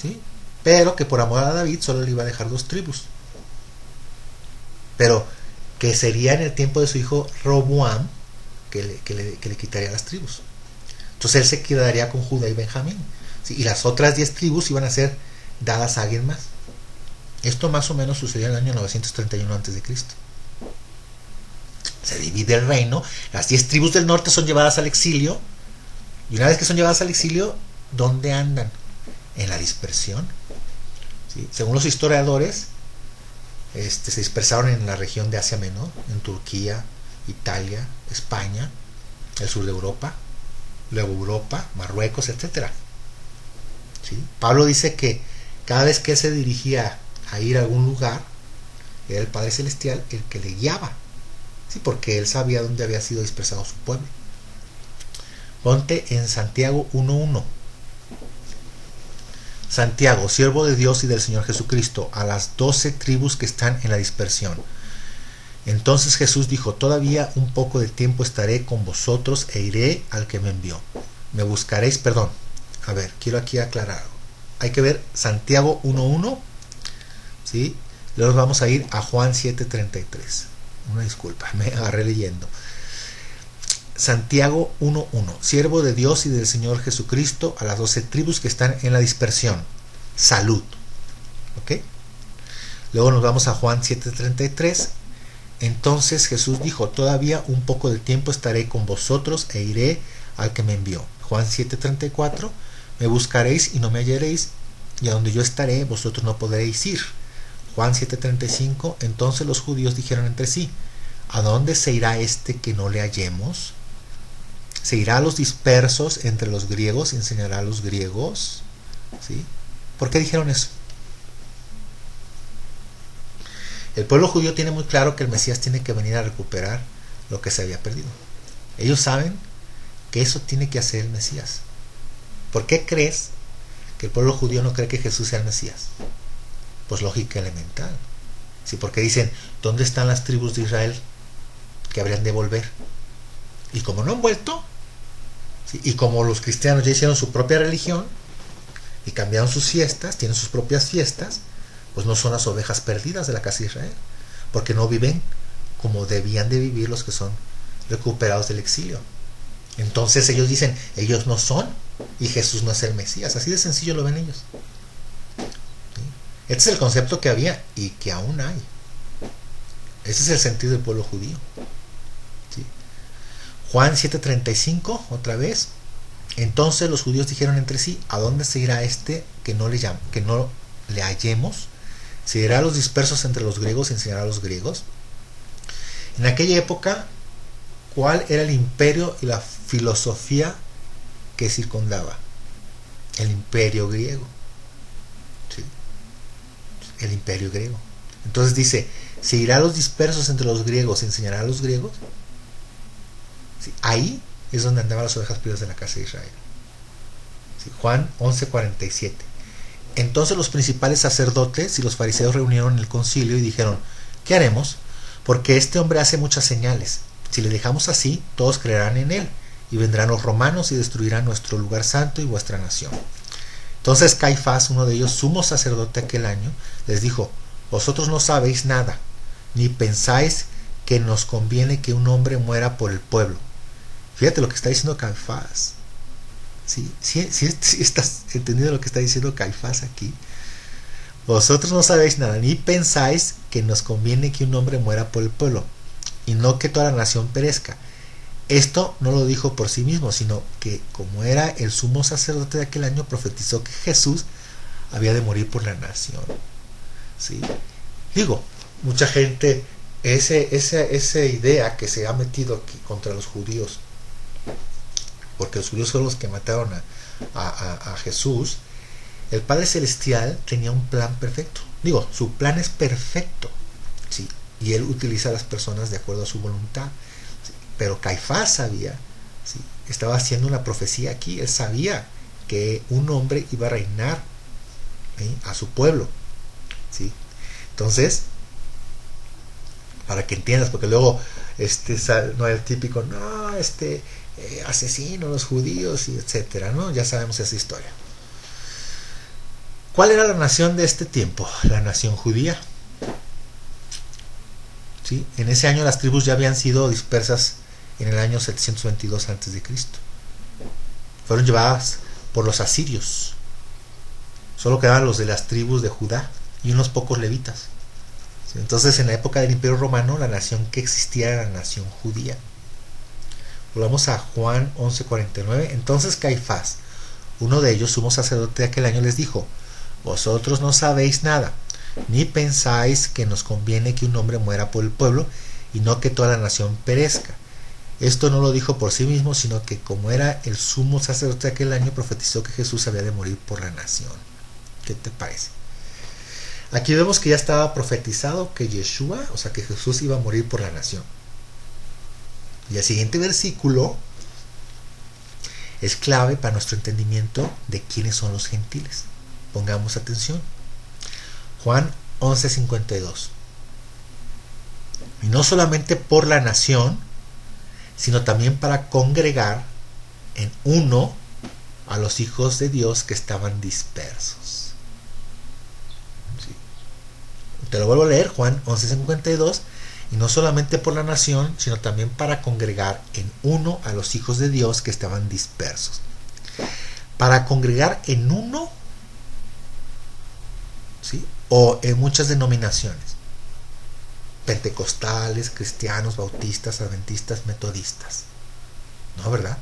¿sí? Pero que por amor a David solo le iba a dejar 2 tribus. Pero que sería en el tiempo de su hijo Roboam que le quitaría las tribus. Entonces él se quedaría con Judá y Benjamín, ¿sí? Y las otras 10 tribus iban a ser dadas a alguien más. Esto más o menos sucedió en el año 931 a.C. Se divide el reino, las 10 tribus del norte son llevadas al exilio, y una vez que son llevadas al exilio, ¿dónde andan? En la dispersión, ¿sí? Según los historiadores, se dispersaron en la región de Asia Menor, en Turquía, Italia, España, el sur de Europa, luego Europa, Marruecos, etc. ¿Sí? Pablo dice que cada vez que él se dirigía a ir a algún lugar, era el Padre Celestial el que le guiaba, ¿sí? Porque él sabía dónde había sido dispersado su pueblo. Ponte en Santiago 1:1. Santiago, siervo de Dios y del Señor Jesucristo, a las 12 tribus que están en la dispersión. Entonces Jesús dijo: todavía un poco de tiempo estaré con vosotros e iré al que me envió. Me buscaréis, perdón. A ver, quiero aquí aclarar algo. Hay que ver Santiago 1:1, ¿sí? Luego vamos a ir a Juan 7:33. Una disculpa, me agarré leyendo. Santiago 1:1. Siervo de Dios y del Señor Jesucristo, a las 12 tribus que están en la dispersión. Salud. ¿Ok? Luego nos vamos a Juan 7:33. Entonces Jesús dijo: todavía un poco de tiempo estaré con vosotros e iré al que me envió. Juan 7:34. Me buscaréis y no me hallaréis, y a donde yo estaré vosotros no podréis ir. Juan 7:35. Entonces los judíos dijeron entre sí: ¿a dónde se irá este que no le hallemos? ¿Se irá a los dispersos entre los griegos y enseñará a los griegos? ¿Sí? ¿Por qué dijeron eso? El pueblo judío tiene muy claro que el Mesías tiene que venir a recuperar lo que se había perdido. Ellos saben que eso tiene que hacer el Mesías. ¿Por qué crees que el pueblo judío no cree que Jesús sea el Mesías? Pues lógica elemental. ¿Sí? Porque dicen: ¿dónde están las tribus de Israel que habrían de volver? Y como no han vuelto, ¿sí? Y como los cristianos ya hicieron su propia religión y cambiaron sus fiestas, tienen sus propias fiestas, pues no son las ovejas perdidas de la casa de Israel, porque no viven como debían de vivir los que son recuperados del exilio. Entonces ellos dicen: ellos no son, y Jesús no es el Mesías. Así de sencillo lo ven ellos. ¿Sí? Este es el concepto que había y que aún hay. Ese es el sentido del pueblo judío. ¿Sí? Juan 7:35, otra vez. Entonces los judíos dijeron entre sí: ¿a dónde se irá este que no le hallemos? ¿Se irá a los dispersos entre los griegos y enseñará a los griegos? En aquella época, ¿cuál era el imperio y la filosofía que circundaba? El imperio griego. ¿Sí? El imperio griego. Entonces dice: ¿se irá a los dispersos entre los griegos y enseñará a los griegos? ¿Sí? Ahí es donde andaban las ovejas perdidas de la casa de Israel. ¿Sí? Juan 11:47. Entonces los principales sacerdotes y los fariseos reunieron en el concilio y dijeron: ¿qué haremos? Porque este hombre hace muchas señales. Si le dejamos así, todos creerán en él, y vendrán los romanos y destruirán nuestro lugar santo y vuestra nación. Entonces Caifás, uno de ellos, sumo sacerdote aquel año, les dijo: vosotros no sabéis nada, ni pensáis que nos conviene que un hombre muera por el pueblo. Fíjate lo que está diciendo Caifás. ¿Sí estás entendiendo lo que está diciendo Caifás aquí? Vosotros no sabéis nada, ni pensáis que nos conviene que un hombre muera por el pueblo, y no que toda la nación perezca. Esto no lo dijo por sí mismo, sino que, como era el sumo sacerdote de aquel año, profetizó que Jesús había de morir por la nación. ¿Sí? Digo, mucha gente, esa idea que se ha metido aquí contra los judíos, porque los judíos fueron los que mataron a Jesús. El Padre Celestial tenía un plan perfecto. Digo, su plan es perfecto, ¿sí? y él utiliza a las personas de acuerdo a su voluntad. ¿Sí? Pero Caifás sabía, ¿sí? Estaba haciendo una profecía aquí, él sabía que un hombre iba a reinar, ¿sí? A su pueblo, ¿sí? Entonces, para que entiendas, porque luego no es el típico, no, asesino a los judíos y etcétera, ¿no? Ya sabemos esa historia. ¿Cuál era la nación de este tiempo? La nación judía. ¿Sí? En ese año las tribus ya habían sido dispersas en el año 722 a.C. Fueron llevadas por los asirios. Solo quedaban los de las tribus de Judá y unos pocos levitas. ¿Sí? Entonces, en la época del Imperio Romano, la nación que existía era la nación judía. Volvamos a Juan 11:49. Entonces Caifás, uno de ellos, sumo sacerdote de aquel año, les dijo: vosotros no sabéis nada, ni pensáis que nos conviene que un hombre muera por el pueblo y no que toda la nación perezca. Esto no lo dijo por sí mismo, sino que como era el sumo sacerdote de aquel año, profetizó que Jesús había de morir por la nación. ¿Qué te parece? Aquí vemos que ya estaba profetizado que Yeshua, o sea que Jesús iba a morir por la nación. Y el siguiente versículo es clave para nuestro entendimiento de quiénes son los gentiles. Pongamos atención. Juan 11:52. Y no solamente por la nación, sino también para congregar en uno a los hijos de Dios que estaban dispersos. ¿Sí? Te lo vuelvo a leer, Juan 11:52. Y no solamente por la nación, sino también para congregar en uno a los hijos de Dios que estaban dispersos. Para congregar en uno, ¿sí? O en muchas denominaciones: pentecostales, cristianos, bautistas, adventistas, metodistas. ¿No, verdad?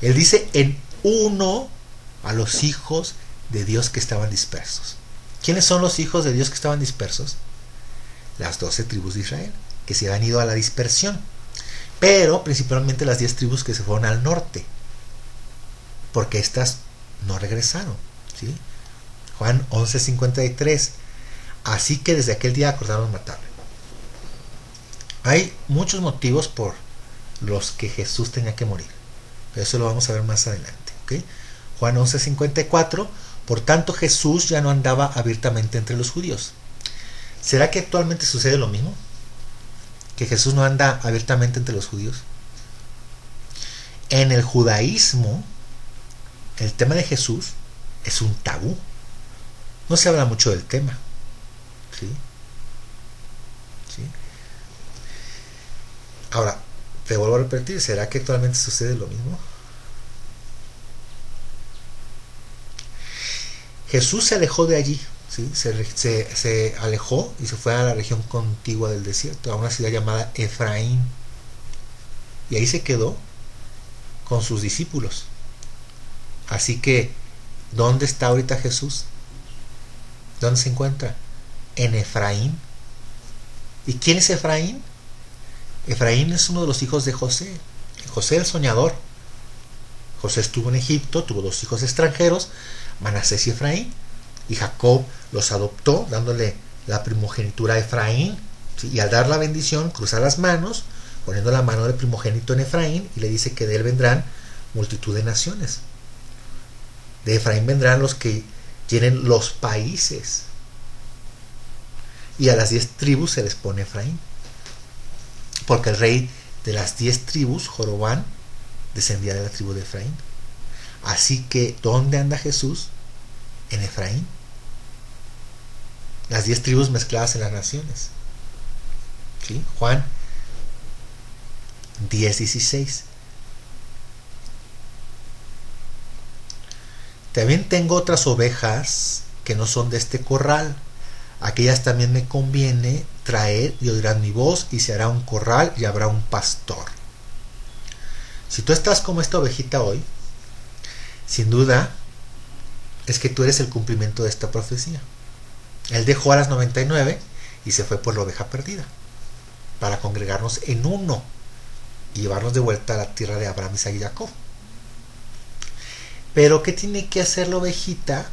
Él dice en uno a los hijos de Dios que estaban dispersos. ¿Quiénes son los hijos de Dios que estaban dispersos? Las 12 tribus de Israel, que se habían ido a la dispersión, pero principalmente las 10 tribus que se fueron al norte, porque estas no regresaron, ¿sí? Juan 11:53. Así que desde aquel día acordaron matarle. Hay muchos motivos por los que Jesús tenía que morir, pero eso lo vamos a ver más adelante, ¿okay? Juan 11:54. Por tanto, Jesús ya no andaba abiertamente entre los judíos. ¿Será que actualmente sucede lo mismo? ¿Que Jesús no anda abiertamente entre los judíos? En el judaísmo, el tema de Jesús es un tabú. No se habla mucho del tema. ¿Sí? ¿Sí? Ahora, te vuelvo a repetir, ¿será que actualmente sucede lo mismo? Jesús se alejó de allí. ¿Sí? Se alejó y se fue a la región contigua del desierto, a una ciudad llamada Efraín, y ahí se quedó con sus discípulos. Así que, ¿dónde está ahorita Jesús? ¿Dónde se encuentra? En Efraín. ¿Y quién es Efraín? Efraín es uno de los hijos de José, José el soñador. José estuvo en Egipto, tuvo 2 hijos extranjeros, Manasés y Efraín, y Jacob los adoptó, dándole la primogenitura a Efraín, ¿sí? Y al dar la bendición, cruza las manos, poniendo la mano del primogénito en Efraín, y le dice que de él vendrán multitud de naciones. De Efraín vendrán los que llenen los países. Y a las 10 tribus se les pone Efraín, porque el rey de las 10 tribus, Jorobán, descendía de la tribu de Efraín. Así que, ¿dónde anda Jesús? En Efraín. Las 10 tribus mezcladas en las naciones. ¿Sí? Juan 10:16. También tengo otras ovejas que no son de este corral. Aquellas también me conviene traer, y oirán mi voz, y se hará un corral y habrá un pastor. Si tú estás como esta ovejita hoy, sin duda es que tú eres el cumplimiento de esta profecía. Él dejó a las 99 y se fue por la oveja perdida, para congregarnos en uno y llevarnos de vuelta a la tierra de Abraham, Isaac y Jacob. Pero ¿qué tiene que hacer la ovejita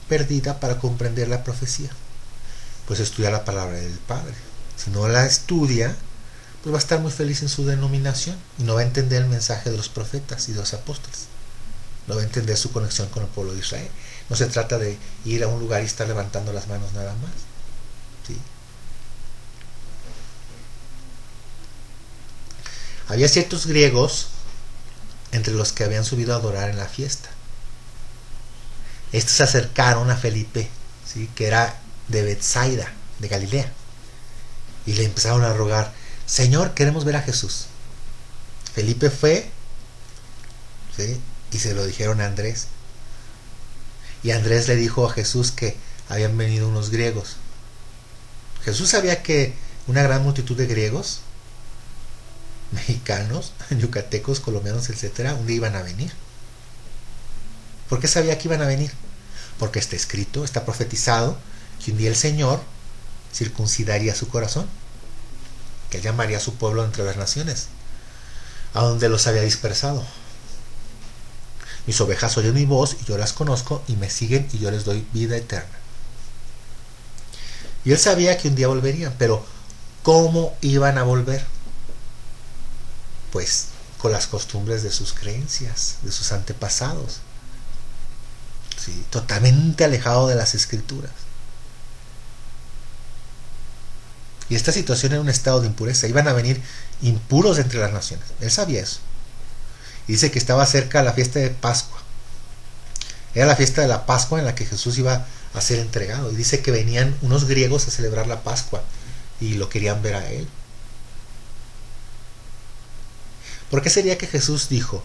perdida para comprender la profecía? Pues estudiar la palabra del Padre. Si no la estudia, pues va a estar muy feliz en su denominación y no va a entender el mensaje de los profetas y de los apóstoles. No va a entender su conexión con el pueblo de Israel. No se trata de ir a un lugar y estar levantando las manos nada más. ¿Sí? Había ciertos griegos entre los que habían subido a adorar en la fiesta. Estos se acercaron a Felipe, ¿sí?, que era de Betsaida, de Galilea, y le empezaron a rogar: Señor, queremos ver a Jesús. Felipe fue, ¿sí?, y se lo dijeron a Andrés. Y Andrés le dijo a Jesús que habían venido unos griegos. Jesús sabía que una gran multitud de griegos, mexicanos, yucatecos, colombianos, etcétera, un día iban a venir. ¿Por qué sabía que iban a venir? Porque está escrito, está profetizado, que un día el Señor circuncidaría su corazón, que él llamaría a su pueblo entre las naciones, a donde los había dispersado. Mis ovejas oyen mi voz y yo las conozco y me siguen y yo les doy vida eterna. Y él sabía que un día volverían, pero ¿cómo iban a volver? Pues con las costumbres de sus creencias, de sus antepasados. ¿Sí? Totalmente alejado de las escrituras. Y esta situación era un estado de impureza. Iban a venir impuros entre las naciones. Él sabía eso. Y dice que estaba cerca la fiesta de Pascua. Era la fiesta de la Pascua en la que Jesús iba a ser entregado. Y dice que venían unos griegos a celebrar la Pascua y lo querían ver a él. ¿Por qué sería que Jesús dijo: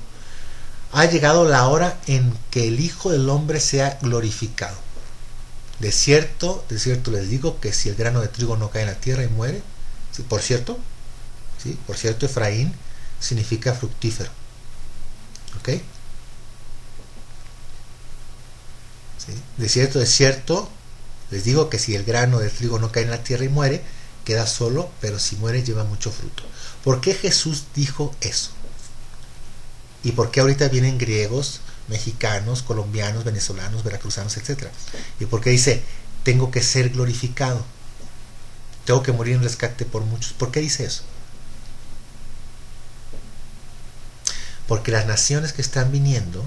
ha llegado la hora en que el Hijo del Hombre sea glorificado? De cierto les digo que si el grano de trigo no cae en la tierra y muere, ¿sí? Por cierto, Efraín significa fructífero. ¿Ok? ¿Sí? De cierto les digo que si el grano de trigo no cae en la tierra y muere, queda solo, pero si muere lleva mucho fruto. ¿Por qué Jesús dijo eso? ¿Y por qué ahorita vienen griegos, mexicanos, colombianos, venezolanos, veracruzanos, etcétera? ¿Y por qué dice: tengo que ser glorificado, tengo que morir en rescate por muchos? ¿Por qué dice eso? Porque las naciones que están viniendo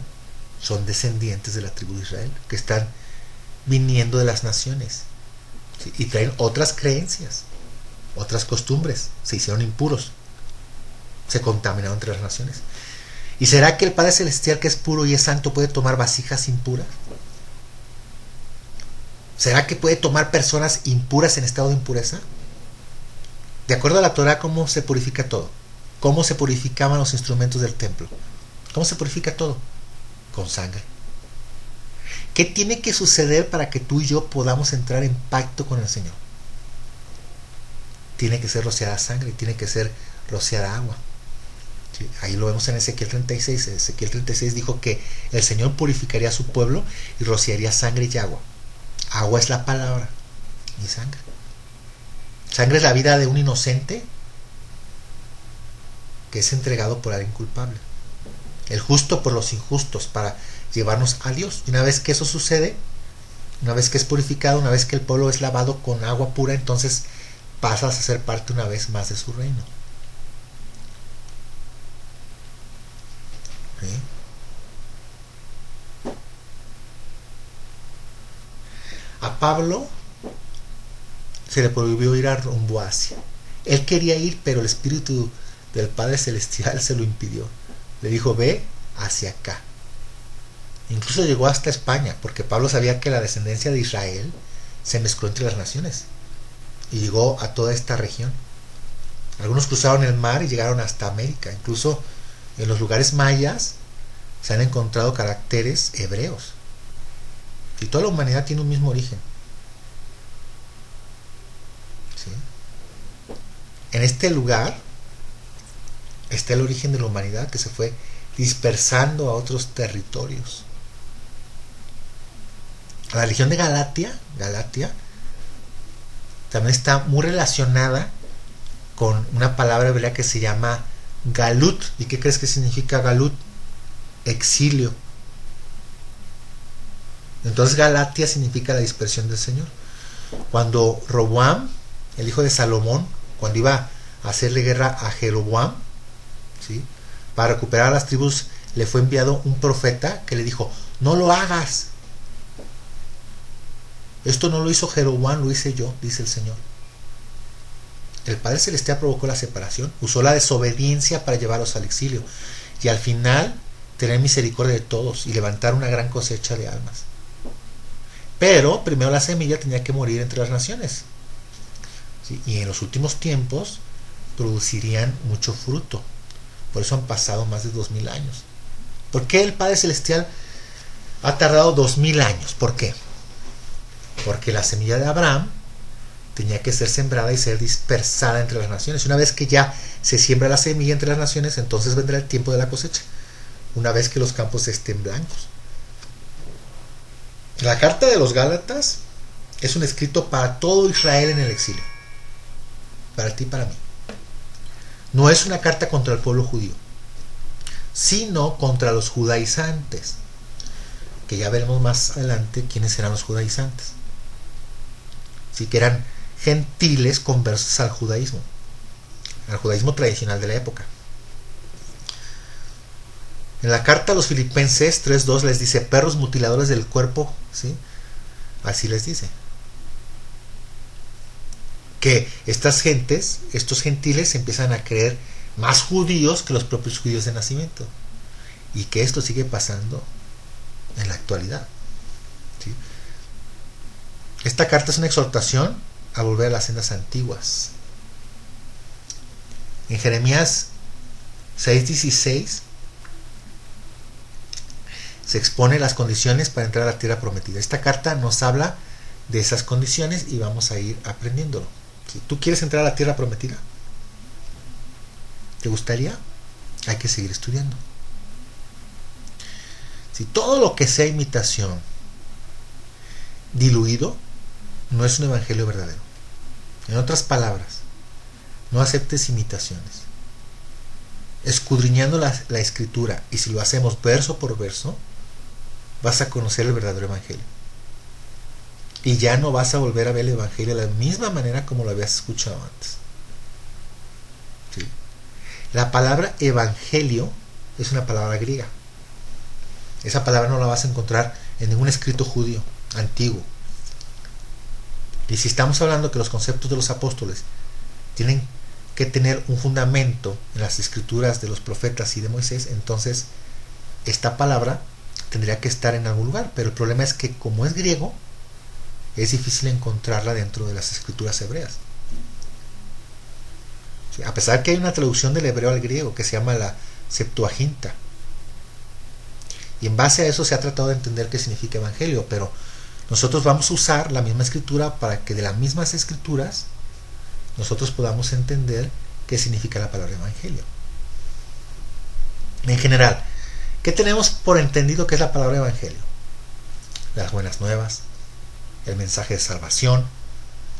son descendientes de la tribu de Israel, que están viniendo de las naciones, ¿sí? Y traen otras creencias, otras costumbres, se hicieron impuros, se contaminaron entre las naciones. ¿Y será que el Padre Celestial, que es puro y es santo, puede tomar vasijas impuras? ¿Será que puede tomar personas impuras en estado de impureza? De acuerdo a la Torah, ¿cómo se purifica todo? ¿Cómo se purificaban los instrumentos del templo? ¿Cómo se purifica todo? Con sangre. ¿Qué tiene que suceder para que tú y yo podamos entrar en pacto con el Señor? Tiene que ser rociada sangre, tiene que ser rociada agua. ¿Sí? Ahí lo vemos en Ezequiel 36. Ezequiel 36 dijo que el Señor purificaría a su pueblo y rociaría sangre y agua. Agua es la palabra y sangre. Sangre es la vida de un inocente que es entregado por alguien culpable. El justo por los injustos, para llevarnos a Dios. Y una vez que eso sucede, una vez que es purificado, una vez que el pueblo es lavado con agua pura, entonces pasas a ser parte una vez más de su reino. ¿Sí? A Pablo se le prohibió ir a rumbo a Asia. Él quería ir, pero el Espíritu del Padre Celestial se lo impidió. Le dijo: ve hacia acá. Incluso llegó hasta España, porque Pablo sabía que la descendencia de Israel se mezcló entre las naciones y llegó a toda esta región. Algunos cruzaron el mar y llegaron hasta América. Incluso en los lugares mayas se han encontrado caracteres hebreos. Y toda la humanidad tiene un mismo origen. ¿Sí? En este lugar está el origen de la humanidad, que se fue dispersando a otros territorios. La región de Galatia también está muy relacionada con una palabra hebrea que se llama galut. ¿Y qué crees que significa galut? Exilio. Entonces Galatia significa la dispersión del Señor. Cuando Roboam el hijo de Salomón, cuando iba a hacerle guerra a Jeroboam, ¿sí?, para recuperar a las tribus, le fue enviado un profeta que le dijo: no lo hagas. Esto no lo hizo Jeroboam, lo hice yo, dice el Señor. El Padre Celestial provocó la separación, usó la desobediencia para llevarlos al exilio y al final tener misericordia de todos y levantar una gran cosecha de almas. Pero primero la semilla tenía que morir entre las naciones, ¿sí? Y en los últimos tiempos producirían mucho fruto. Por eso han pasado más de 2000 años. ¿Por qué el Padre Celestial ha tardado 2000 años? ¿Por qué? Porque la semilla de Abraham tenía que ser sembrada y ser dispersada entre las naciones. Una vez que ya se siembra la semilla entre las naciones, entonces vendrá el tiempo de la cosecha, una vez que los campos estén blancos. La carta de los Gálatas es un escrito para todo Israel en el exilio, para ti y para mí. No es una carta contra el pueblo judío, sino contra los judaizantes, que ya veremos más adelante quiénes eran los judaizantes. Sí, que eran gentiles conversos al judaísmo tradicional de la época. En la carta a los Filipenses 3:2 les dice: perros mutiladores del cuerpo, ¿sí? Así les dice. Que estas gentes, estos gentiles, empiezan a creer más judíos que los propios judíos de nacimiento. Y que esto sigue pasando en la actualidad, ¿sí? Esta carta es una exhortación a volver a las sendas antiguas. En Jeremías 6:16 se expone las condiciones para entrar a la tierra prometida. Esta carta nos habla de esas condiciones y vamos a ir aprendiéndolo. Si tú quieres entrar a la tierra prometida, ¿te gustaría? Hay que seguir estudiando. Si todo lo que sea imitación diluido, no es un evangelio verdadero. En otras palabras, no aceptes imitaciones. Escudriñando la escritura, y si lo hacemos verso por verso, vas a conocer el verdadero evangelio. Y ya no vas a volver a ver el evangelio de la misma manera como lo habías escuchado antes. ¿Sí? La palabra evangelio es una palabra griega. Esa palabra no la vas a encontrar en ningún escrito judío antiguo. Y si estamos hablando que los conceptos de los apóstoles tienen que tener un fundamento en las escrituras de los profetas y de Moisés, entonces esta palabra tendría que estar en algún lugar. Pero el problema es que, como es griego, es difícil encontrarla dentro de las escrituras hebreas. ¿Sí? A pesar que hay una traducción del hebreo al griego que se llama la Septuaginta, y en base a eso se ha tratado de entender qué significa evangelio, pero nosotros vamos a usar la misma escritura para que de las mismas escrituras nosotros podamos entender qué significa la palabra evangelio. En general, ¿qué tenemos por entendido que es la palabra evangelio? Las buenas nuevas, el mensaje de salvación,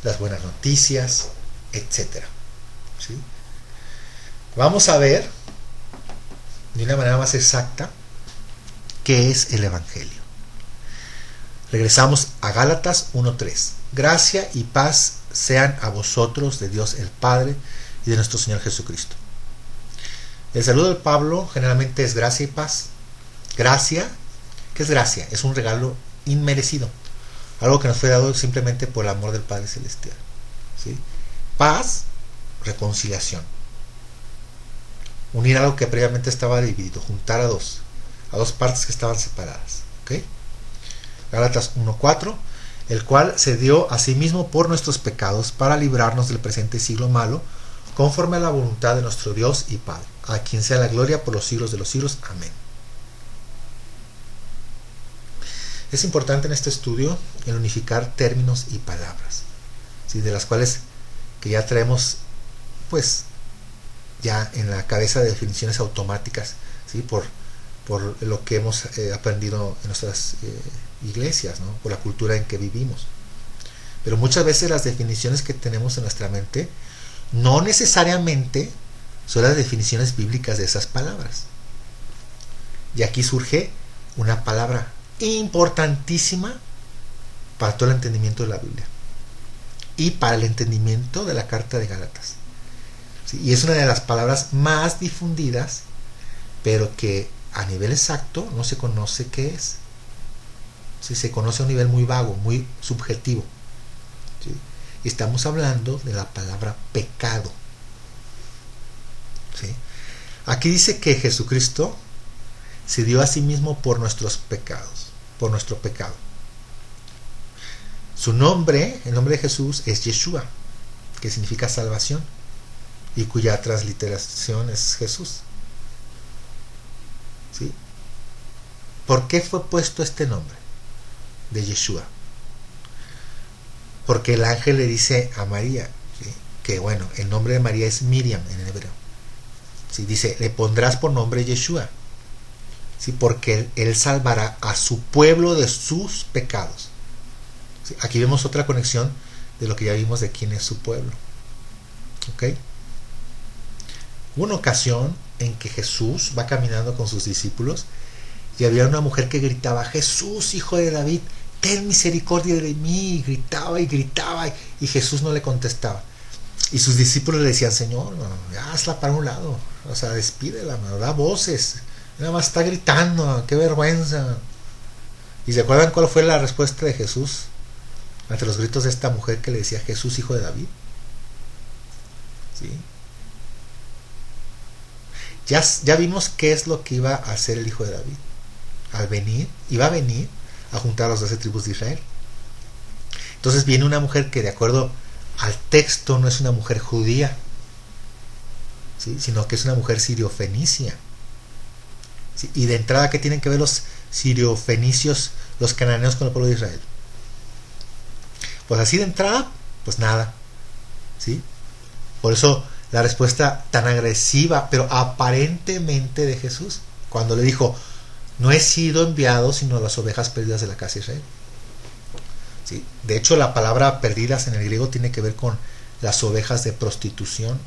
las buenas noticias, etc. ¿Sí? Vamos a ver de una manera más exacta qué es el evangelio. Regresamos a Gálatas 1:3. Gracia y paz sean a vosotros de Dios el Padre y de nuestro Señor Jesucristo. El saludo de Pablo generalmente es gracia y paz. Gracia, ¿qué es gracia? Es un regalo inmerecido, algo que nos fue dado simplemente por el amor del Padre Celestial. ¿Sí? Paz, reconciliación. Unir algo que previamente estaba dividido, juntar a dos partes que estaban separadas. ¿Okay? Gálatas 1:4, el cual se dio a sí mismo por nuestros pecados para librarnos del presente siglo malo, conforme a la voluntad de nuestro Dios y Padre, a quien sea la gloria por los siglos de los siglos. Amén. Es importante en este estudio el unificar términos y palabras, ¿sí? De las cuales que ya traemos pues ya en la cabeza de definiciones automáticas, ¿sí? por lo que hemos aprendido en nuestras iglesias, ¿no? Por la cultura en que vivimos. Pero muchas veces las definiciones que tenemos en nuestra mente no necesariamente son las definiciones bíblicas de esas palabras. Y aquí surge una palabra importantísima para todo el entendimiento de la Biblia. y para el entendimiento de la carta de Gálatas. ¿Sí? Y es una de las palabras más difundidas, pero que a nivel exacto no se conoce qué es. ¿Sí? Se conoce a un nivel muy vago, muy subjetivo. ¿Sí? Y estamos hablando de la palabra pecado. ¿Sí? Aquí dice que Jesucristo se dio a sí mismo por nuestros pecados, por nuestro pecado. Su nombre, el nombre de Jesús, es Yeshua, que significa salvación, y cuya transliteración es Jesús. ¿Sí? ¿Por qué fue puesto este nombre de Yeshua? Porque el ángel le dice a María, ¿sí? Que bueno, el nombre de María es Miriam en hebreo. ¿Sí? Dice, le pondrás por nombre Yeshua, ¿sí? Porque él salvará a su pueblo de sus pecados. ¿Sí? Aquí vemos otra conexión de lo que ya vimos de quién es su pueblo. ¿Ok? Hubo una ocasión en que Jesús va caminando con sus discípulos y había una mujer que gritaba, Jesús, hijo de David, ten misericordia de mí, y gritaba y Jesús no le contestaba. Y sus discípulos le decían, Señor, hazla para un lado, o sea, despídela, da voces, nada más está gritando, qué vergüenza. ¿Y se acuerdan cuál fue la respuesta de Jesús ante los gritos de esta mujer que le decía, Jesús, hijo de David? ¿Sí? Ya vimos qué es lo que iba a hacer el hijo de David. Iba a venir a juntar a las 12 tribus de Israel. Entonces viene una mujer que de acuerdo al texto no es una mujer judía, ¿sí? Sino que es una mujer siriofenicia. ¿Sí? Y de entrada, ¿qué tienen que ver los siriofenicios, los cananeos, con el pueblo de Israel? Pues así de entrada, pues nada. ¿Sí? Por eso la respuesta tan agresiva, pero aparentemente de Jesús, cuando le dijo, no he sido enviado sino a las ovejas perdidas de la casa de Israel. ¿Sí? De hecho, la palabra perdidas en el griego tiene que ver con las ovejas de prostitución,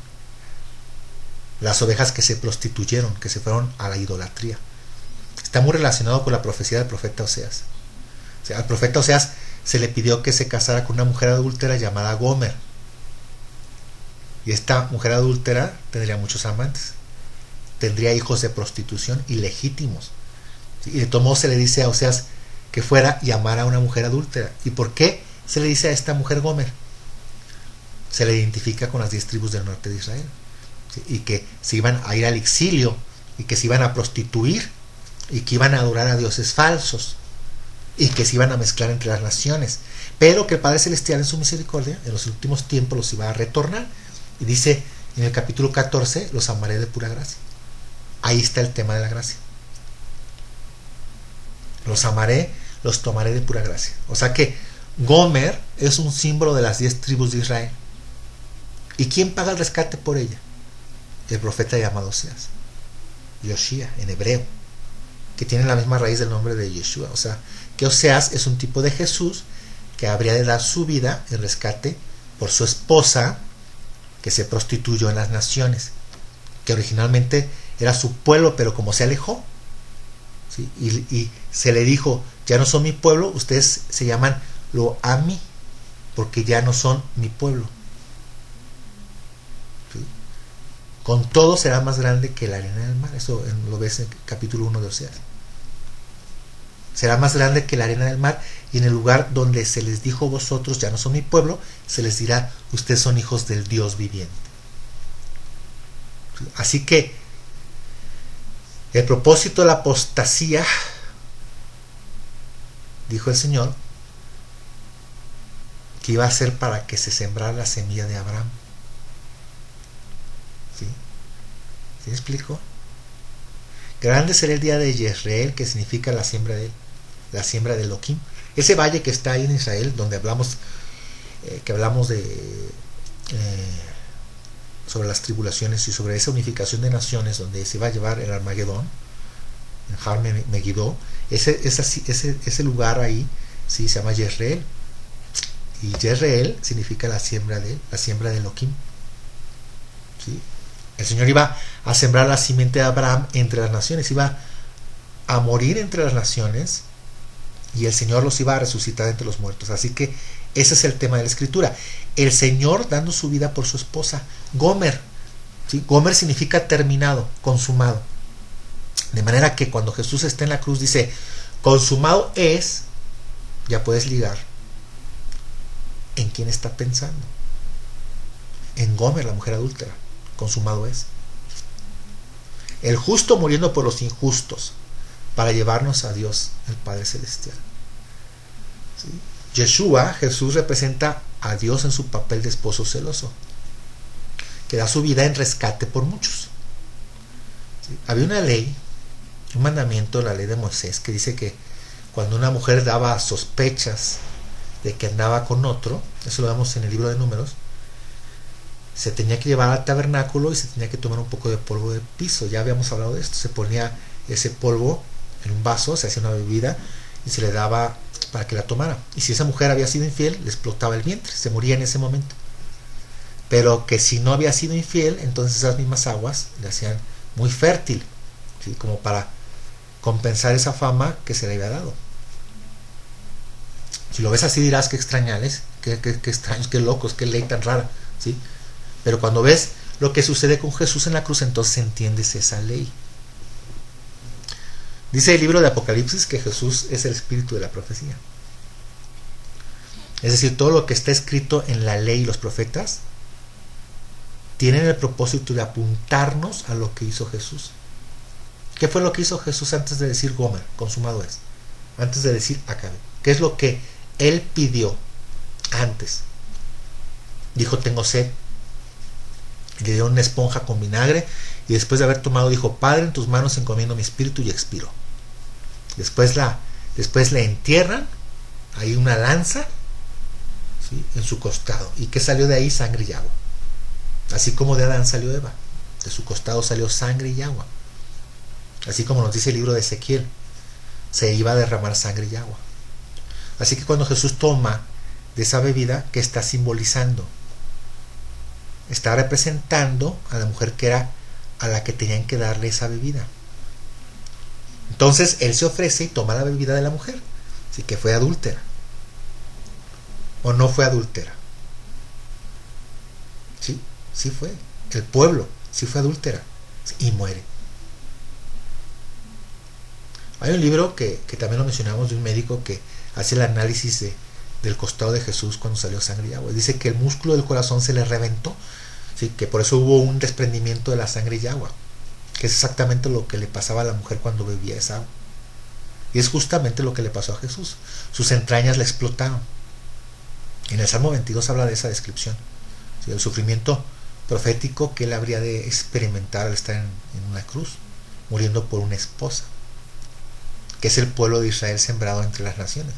las ovejas que se prostituyeron, que se fueron a la idolatría. Está muy relacionado con la profecía del profeta Oseas. O sea, al profeta Oseas se le pidió que se casara con una mujer adúltera llamada Gomer. Y esta mujer adúltera tendría muchos amantes, tendría hijos de prostitución ilegítimos. Y de todo modo se le dice a Oseas que fuera y amara a una mujer adúltera. ¿Y por qué se le dice a esta mujer Gomer? Se le identifica con las 10 tribus del norte de Israel, ¿sí? Y que se iban a ir al exilio y que se iban a prostituir y que iban a adorar a dioses falsos y que se iban a mezclar entre las naciones, pero que el Padre Celestial en su misericordia en los últimos tiempos los iba a retornar. Y dice en el capítulo 14, los amaré de pura gracia. Ahí está el tema de la gracia. Los amaré, los tomaré de pura gracia. O sea que Gomer es un símbolo de las 10 tribus de Israel. ¿Y quién paga el rescate por ella? El profeta llamado Oseas, Yoshia en hebreo, que tiene la misma raíz del nombre de Yeshua. O sea que Oseas es un tipo de Jesús que habría de dar su vida en rescate por su esposa, que se prostituyó en las naciones, que originalmente era su pueblo, pero como se alejó, ¿sí? y se le dijo, ya no son mi pueblo, ustedes se llaman lo Ami, porque ya no son mi pueblo. ¿Sí? Con todo será más grande que la arena del mar. Eso lo ves en el capítulo 1 de Oseas. Será más grande que la arena del mar, y en el lugar donde se les dijo, vosotros ya no son mi pueblo, se les dirá, ustedes son hijos del Dios viviente. Así que el propósito de la apostasía, dijo el Señor, que iba a ser para que se sembrara la semilla de Abraham. ¿Sí? ¿Sí me explico? Grande será el día de Yisrael, que significa la siembra de él, la siembra de Elohim. Ese valle que está ahí en Israel, donde hablamos de sobre las tribulaciones y sobre esa unificación de naciones, donde se va a llevar el Armagedón, en Har Megiddo, ese lugar ahí, sí, se llama Yisrael, y Yisrael significa la siembra de Elohim. ¿Sí? El Señor iba a sembrar la simiente de Abraham entre las naciones, iba a morir entre las naciones y el Señor los iba a resucitar entre los muertos. Así que ese es el tema de la escritura. El Señor dando su vida por su esposa. Gomer. ¿Sí? Gomer significa terminado, consumado. De manera que cuando Jesús está en la cruz dice, consumado es, ya puedes ligar. ¿En quién está pensando? En Gomer, la mujer adúltera. Consumado es. El justo muriendo por los injustos para llevarnos a Dios, el Padre Celestial. ¿Sí? Yeshua, Jesús, representa a Dios en su papel de esposo celoso, que da su vida en rescate por muchos. ¿Sí? Había una ley, un mandamiento, la ley de Moisés, que dice que cuando una mujer daba sospechas de que andaba con otro, eso lo vemos en el libro de Números, se tenía que llevar al tabernáculo y se tenía que tomar un poco de polvo de piso. Ya habíamos hablado de esto. Se ponía ese polvo en un vaso, se hacía una bebida y se le daba para que la tomara. Y si esa mujer había sido infiel, le explotaba el vientre, se moría en ese momento. Pero que si no había sido infiel, entonces esas mismas aguas le hacían muy fértil, ¿sí? Como para compensar esa fama que se le había dado. Si lo ves así dirás que extrañales, que extraños, que locos, qué ley tan rara, ¿sí? Pero cuando ves lo que sucede con Jesús en la cruz, entonces entiendes esa ley. Dice el libro de Apocalipsis que Jesús es el espíritu de la profecía. Es decir, todo lo que está escrito en la ley y los profetas tienen el propósito de apuntarnos a lo que hizo Jesús. ¿Qué fue lo que hizo Jesús antes de decir Gomer, consumado es? Antes de decir acabe. ¿Qué es lo que él pidió antes? Dijo, tengo sed. Le dio una esponja con vinagre y después de haber tomado dijo, Padre, en tus manos encomiendo mi espíritu, y expiró. Después le entierran, hay una lanza, ¿sí?, en su costado. ¿Y qué salió de ahí? Sangre y agua. Así como de Adán salió Eva, de su costado salió sangre y agua. Así como nos dice el libro de Ezequiel, se iba a derramar sangre y agua. Así que cuando Jesús toma de esa bebida, ¿qué está simbolizando? Está representando a la mujer que era a la que tenían que darle esa bebida. Entonces él se ofrece y toma la bebida de la mujer. Así que fue adúltera. ¿O no fue adúltera? Sí, sí fue. El pueblo sí fue adúltera. Y muere. Hay un libro que también lo mencionamos, de un médico que hace el análisis del costado de Jesús cuando salió sangre y agua. Dice que el músculo del corazón se le reventó, ¿sí?, que por eso hubo un desprendimiento de la sangre y agua, que es exactamente lo que le pasaba a la mujer cuando bebía esa agua. Y es justamente lo que le pasó a Jesús. Sus entrañas le explotaron. En el Salmo 22 habla de esa descripción, ¿sí?, el sufrimiento profético que él habría de experimentar al estar en una cruz, muriendo por una esposa, que es el pueblo de Israel sembrado entre las naciones,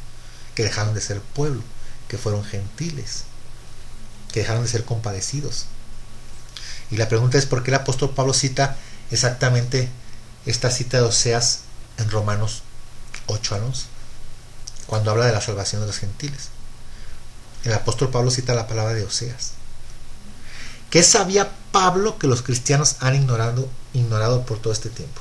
que dejaron de ser pueblo, que fueron gentiles, que dejaron de ser compadecidos. Y la pregunta es, ¿por qué el apóstol Pablo cita exactamente esta cita de Oseas en Romanos 8 al 11, cuando habla de la salvación de los gentiles? El apóstol Pablo cita la palabra de Oseas. ¿Qué sabía Pablo que los cristianos han ignorado por todo este tiempo?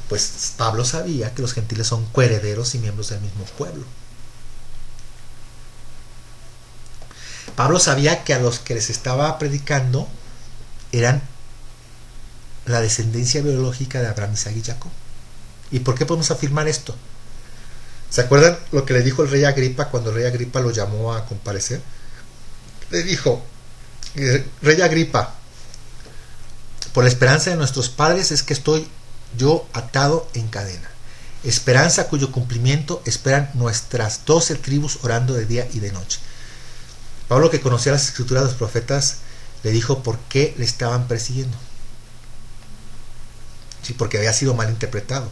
Pues Pablo sabía que los gentiles son coherederos y miembros del mismo pueblo. Pablo sabía que a los que les estaba predicando eran la descendencia biológica de Abraham, Isaac y Jacob. ¿Y por qué podemos afirmar esto? ¿Se acuerdan lo que le dijo el rey Agripa cuando el rey Agripa lo llamó a comparecer? Le dijo, rey Agripa, por la esperanza de nuestros padres es que estoy yo atado en cadena. Esperanza cuyo cumplimiento esperan nuestras 12 tribus orando de día y de noche. Pablo, que conocía las escrituras de los profetas, le dijo por qué le estaban persiguiendo. Sí, porque había sido mal interpretado.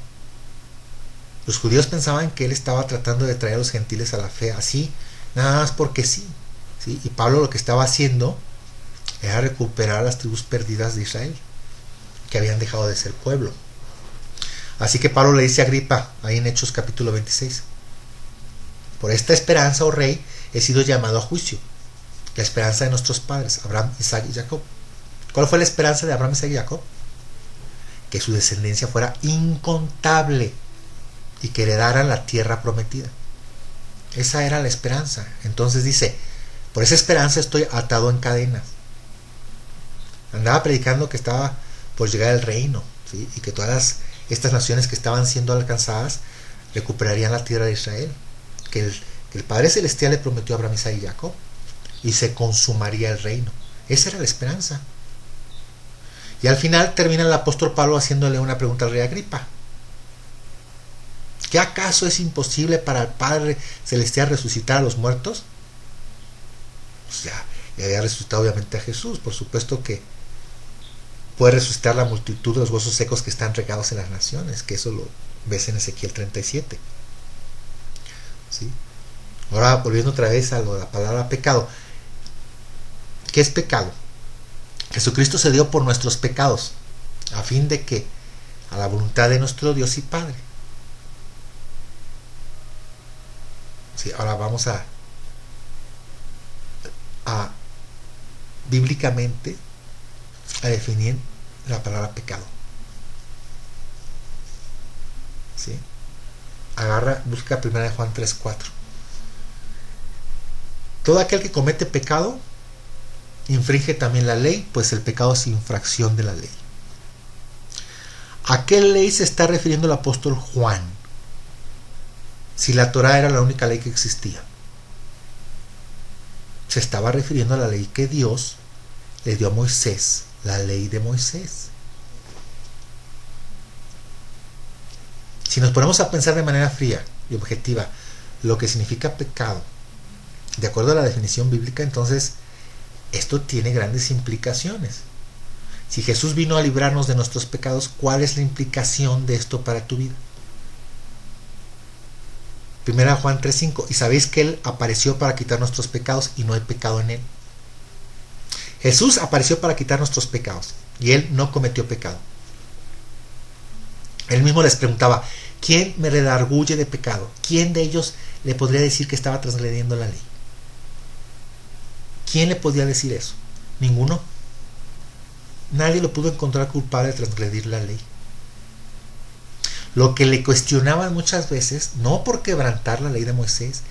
Los judíos pensaban que él estaba tratando de traer a los gentiles a la fe así, nada más porque sí. ¿Sí? Y Pablo lo que estaba haciendo era recuperar a las tribus perdidas de Israel, que habían dejado de ser pueblo. Así que Pablo le dice a Agripa, ahí en Hechos capítulo 26, por esta esperanza, oh rey, he sido llamado a juicio. La esperanza de nuestros padres, Abraham, Isaac y Jacob. ¿Cuál fue la esperanza de Abraham, Isaac y Jacob? Que su descendencia fuera incontable. y que heredaran la tierra prometida. Esa era la esperanza. Entonces dice, por esa esperanza estoy atado en cadenas. Andaba predicando que estaba por llegar el reino, ¿sí? Y que todas estas naciones que estaban siendo alcanzadas recuperarían la tierra de Israel, que el Padre Celestial le prometió a Abraham, Isaac y Jacob, y se consumaría el reino. Esa era la esperanza. Y al final termina el apóstol Pablo haciéndole una pregunta al rey Agripa: ¿qué acaso es imposible para el Padre Celestial resucitar a los muertos? Pues ya había resucitado obviamente a Jesús. Por supuesto que puede resucitar la multitud de los huesos secos que están regados en las naciones, que eso lo ves en Ezequiel 37. ¿Sí? Ahora, volviendo otra vez a la palabra pecado. ¿Qué es pecado? Jesucristo se dio por nuestros pecados, a fin de que, a la voluntad de nuestro Dios y Padre. Sí, ahora vamos a bíblicamente a definir la palabra pecado. ¿Sí? Busca 1 Juan 3:4. Todo aquel que comete pecado infringe también la ley, pues el pecado es infracción de la ley. ¿A qué ley se está refiriendo el apóstol Juan? Si la Torá era la única ley que existía. Se estaba refiriendo a la ley que Dios le dio a Moisés, la ley de Moisés. Si nos ponemos a pensar de manera fría y objetiva lo que significa pecado, de acuerdo a la definición bíblica, entonces esto tiene grandes implicaciones. Si Jesús vino a librarnos de nuestros pecados, ¿cuál es la implicación de esto para tu vida? 1 Juan 3:5. Y sabéis que Él apareció para quitar nuestros pecados y no hay pecado en Él. Jesús apareció para quitar nuestros pecados y Él no cometió pecado. Él mismo les preguntaba: ¿quién me redarguye de pecado? ¿Quién de ellos le podría decir que estaba transgrediendo la ley? ¿Quién le podía decir eso? Ninguno. Nadie lo pudo encontrar culpable de transgredir la ley. Lo que le cuestionaban muchas veces, no por quebrantar la ley de Moisés,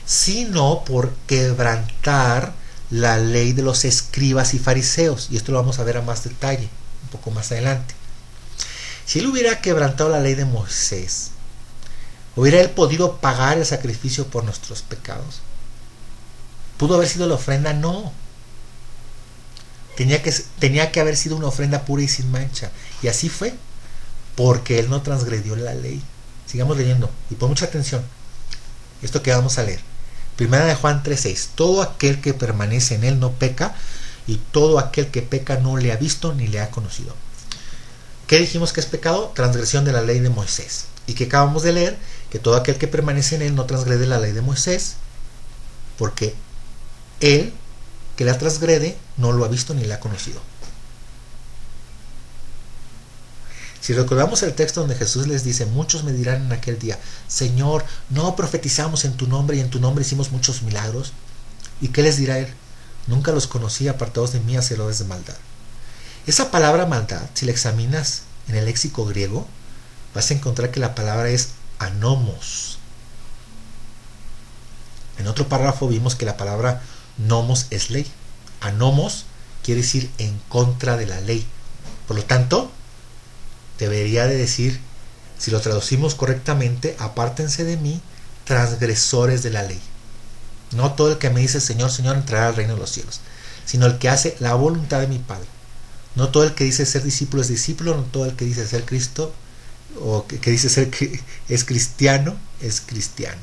sino por quebrantar la ley de los escribas y fariseos. Y esto lo vamos a ver a más detalle, un poco más adelante. Si él hubiera quebrantado la ley de Moisés, ¿hubiera él podido pagar el sacrificio por nuestros pecados? ¿Pudo haber sido la ofrenda? No. Tenía que haber sido una ofrenda pura y sin mancha. Y así fue, porque él no transgredió la ley. Sigamos leyendo y pon mucha atención. Esto que vamos a leer. 1 Juan 3:6. Todo aquel que permanece en él no peca, y todo aquel que peca no le ha visto ni le ha conocido. ¿Qué dijimos que es pecado? Transgresión de la ley de Moisés. Y que acabamos de leer que todo aquel que permanece en él no transgrede la ley de Moisés, porque él que la transgrede no lo ha visto ni la ha conocido. Si recordamos el texto donde Jesús les dice: muchos me dirán en aquel día: Señor, ¿no profetizamos en tu nombre y en tu nombre hicimos muchos milagros? ¿Y qué les dirá él? Nunca los conocí, apartados de mí, hacedores de maldad. Esa palabra maldad, si la examinas en el léxico griego, vas a encontrar que la palabra es anomos. En otro párrafo vimos que la palabra nomos es ley. Anomos quiere decir en contra de la ley. Por lo tanto, debería de decir, si lo traducimos correctamente: apártense de mí, transgresores de la ley. No todo el que me dice Señor, Señor entrará al reino de los cielos, sino el que hace la voluntad de mi Padre. No todo el que dice ser discípulo es discípulo, no todo el que dice ser Cristo o que dice ser que es cristiano es cristiano.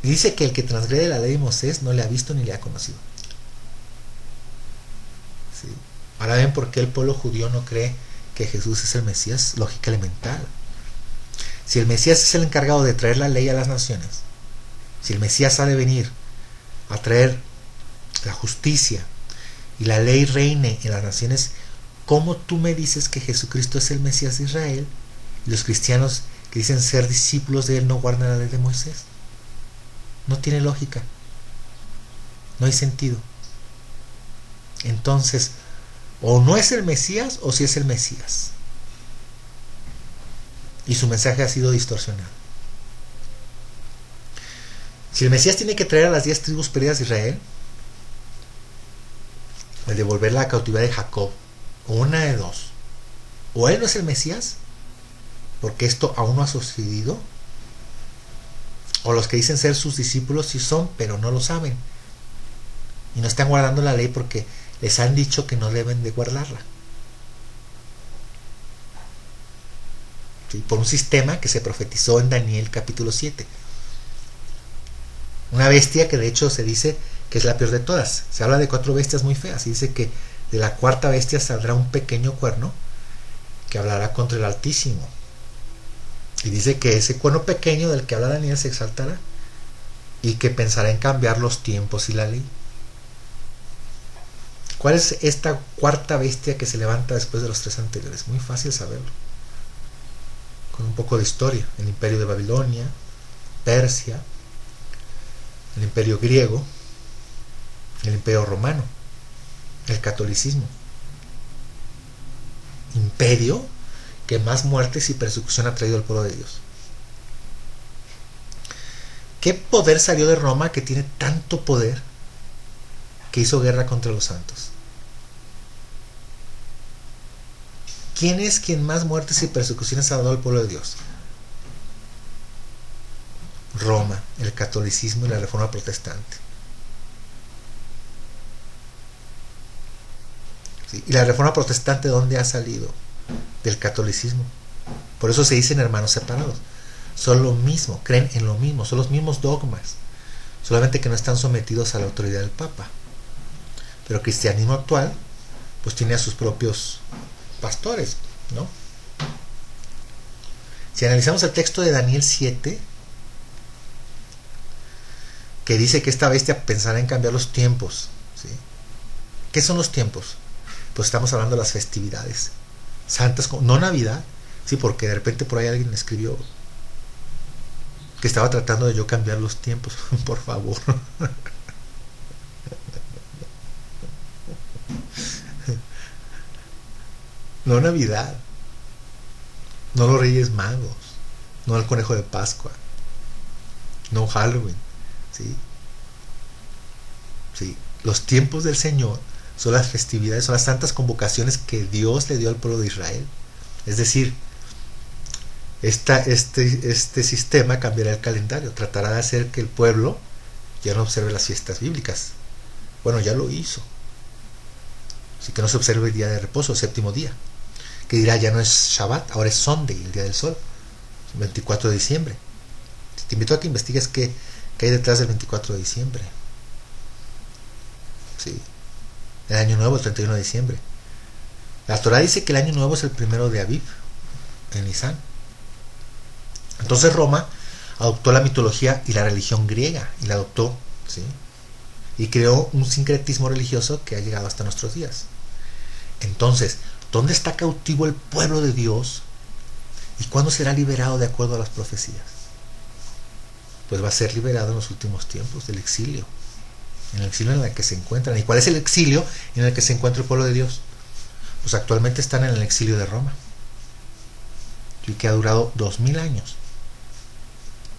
Y dice que el que transgrede la ley de Moisés no le ha visto ni le ha conocido. ¿Sí? Ahora ven por qué el pueblo judío no cree que Jesús es el Mesías. Lógica elemental. Si el Mesías es el encargado de traer la ley a las naciones, si el Mesías ha de venir a traer la justicia y la ley reine en las naciones, ¿cómo tú me dices que Jesucristo es el Mesías de Israel y los cristianos que dicen ser discípulos de él no guardan la ley de Moisés? No tiene lógica, no hay sentido. Entonces, o no es el Mesías o sí es el Mesías. y su mensaje ha sido distorsionado. Si el Mesías tiene que traer a las 10 tribus perdidas de Israel, el devolver la cautividad de Jacob, o una de dos, o él no es el Mesías, porque esto aún no ha sucedido, o los que dicen ser sus discípulos sí son, pero no lo saben, y no están guardando la ley porque les han dicho que no deben de guardarla. ¿Sí? Por un sistema que se profetizó en Daniel capítulo 7. Una bestia que de hecho se dice que es la peor de todas. Se habla de 4 bestias muy feas y dice que de la cuarta bestia saldrá un pequeño cuerno que hablará contra el Altísimo. Y dice que ese cuerno pequeño del que habla Daniel se exaltará y que pensará en cambiar los tiempos y la ley. ¿Cuál es esta cuarta bestia que se levanta después de los 3 anteriores? Muy fácil saberlo. Con un poco de historia. El imperio de Babilonia, Persia, el imperio griego, el imperio romano, el catolicismo. Imperio que más muertes y persecución ha traído al pueblo de Dios. ¿Qué poder salió de Roma que tiene tanto poder que hizo guerra contra los santos? ¿Quién es quien más muertes y persecuciones ha dado al pueblo de Dios? Roma, el catolicismo y la reforma protestante. ¿Sí? ¿Y la reforma protestante dónde ha salido? Del catolicismo. Por eso se dicen hermanos separados. Son lo mismo, creen en lo mismo, son los mismos dogmas, solamente que no están sometidos a la autoridad del Papa. Pero el cristianismo actual pues tiene a sus propios pastores, ¿no? Si analizamos el texto de Daniel 7, que dice que esta bestia pensará en cambiar los tiempos, ¿sí? ¿Qué son los tiempos? Pues estamos hablando de las festividades santas, no Navidad, sí, porque de repente por ahí alguien escribió que estaba tratando de yo cambiar los tiempos. Por favor. No Navidad, no los Reyes Magos, no el Conejo de Pascua, no Halloween, ¿sí? Sí, los tiempos del Señor son las festividades, son las santas convocaciones que Dios le dio al pueblo de Israel. Es decir, este sistema cambiará el calendario, tratará de hacer que el pueblo ya no observe las fiestas bíblicas. Bueno, ya lo hizo. Así que no se observe el día de reposo, el séptimo día, que dirá ya no es Shabbat, ahora es Sunday, el día del sol, 24 de diciembre. Te invito a que investigues qué hay detrás del 24 de diciembre. Sí. El año nuevo, el 31 de diciembre. La Torah dice que el año nuevo es el 1 de Aviv, en Nisan. Entonces Roma adoptó la mitología y la religión griega, y la adoptó, ¿sí? Y creó un sincretismo religioso que ha llegado hasta nuestros días. Entonces, ¿dónde está cautivo el pueblo de Dios? ¿Y cuándo será liberado de acuerdo a las profecías? Pues va a ser liberado en los últimos tiempos del exilio. En el exilio en el que se encuentran. ¿Y cuál es el exilio en el que se encuentra el pueblo de Dios? Pues actualmente están en el exilio de Roma, y que ha durado 2000 años.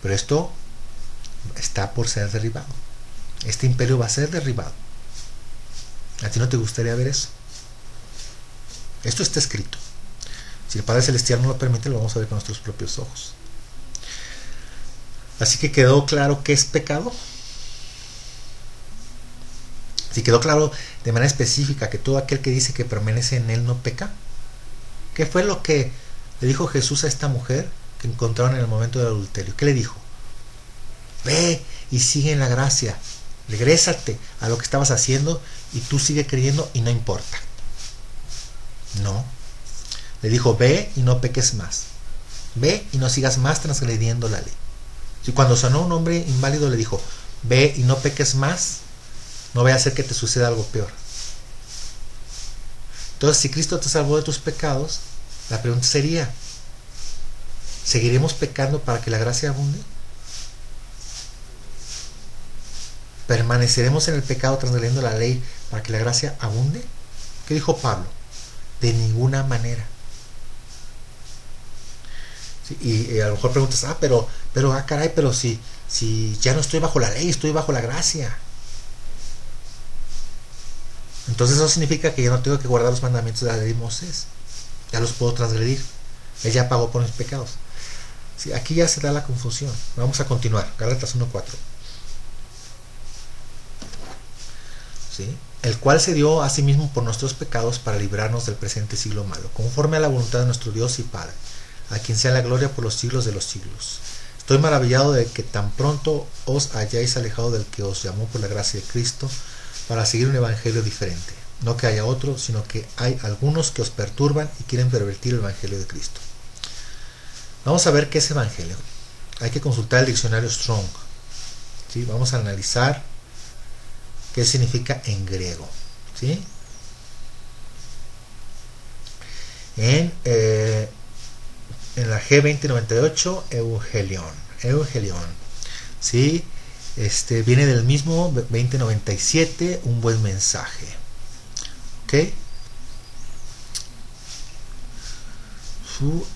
Pero esto está por ser derribado. Este imperio va a ser derribado. ¿A ti no te gustaría ver eso? Esto está escrito. Si el Padre Celestial no lo permite, lo vamos a ver con nuestros propios ojos. Así que quedó claro qué es pecado. Si quedó claro de manera específica que todo aquel que dice que permanece en él no peca. ¿Qué fue lo que le dijo Jesús a esta mujer que encontraron en el momento del adulterio? ¿Qué le dijo? Ve y sigue en la gracia. Regrésate a lo que estabas haciendo y tú sigue creyendo y no importa. No. Le dijo, ve y no peques más. Ve y no sigas más transgrediendo la ley. Si cuando sonó un hombre inválido le dijo, ve y no peques más, no vaya a hacer que te suceda algo peor. Entonces, si Cristo te salvó de tus pecados, la pregunta sería, ¿seguiremos pecando para que la gracia abunde? ¿Permaneceremos en el pecado transgrediendo la ley para que la gracia abunde? ¿Qué dijo Pablo? De ninguna manera. ¿sí? Y a lo mejor preguntas, caray, pero si ya no estoy bajo la ley, estoy bajo la gracia. Entonces eso significa que ya no tengo que guardar los mandamientos de la ley de Moisés. Ya los puedo transgredir. Él ya pagó por mis pecados. ¿Sí? Aquí ya se da la confusión. Vamos a continuar. Gálatas 1:4. ¿Sí? El cual se dio a sí mismo por nuestros pecados para librarnos del presente siglo malo, conforme a la voluntad de nuestro Dios y Padre, a quien sea la gloria por los siglos de los siglos. Estoy maravillado de que tan pronto os hayáis alejado del que os llamó por la gracia de Cristo para seguir un evangelio diferente. No que haya otro, sino que hay algunos que os perturban y quieren pervertir el evangelio de Cristo. Vamos a ver qué es evangelio. Hay que consultar el diccionario Strong. ¿Sí? Vamos a analizar qué significa en griego. ¿Sí? En la G2098, Evangelion. ¿Sí? Viene del mismo 2097, un buen mensaje. ¿Ok?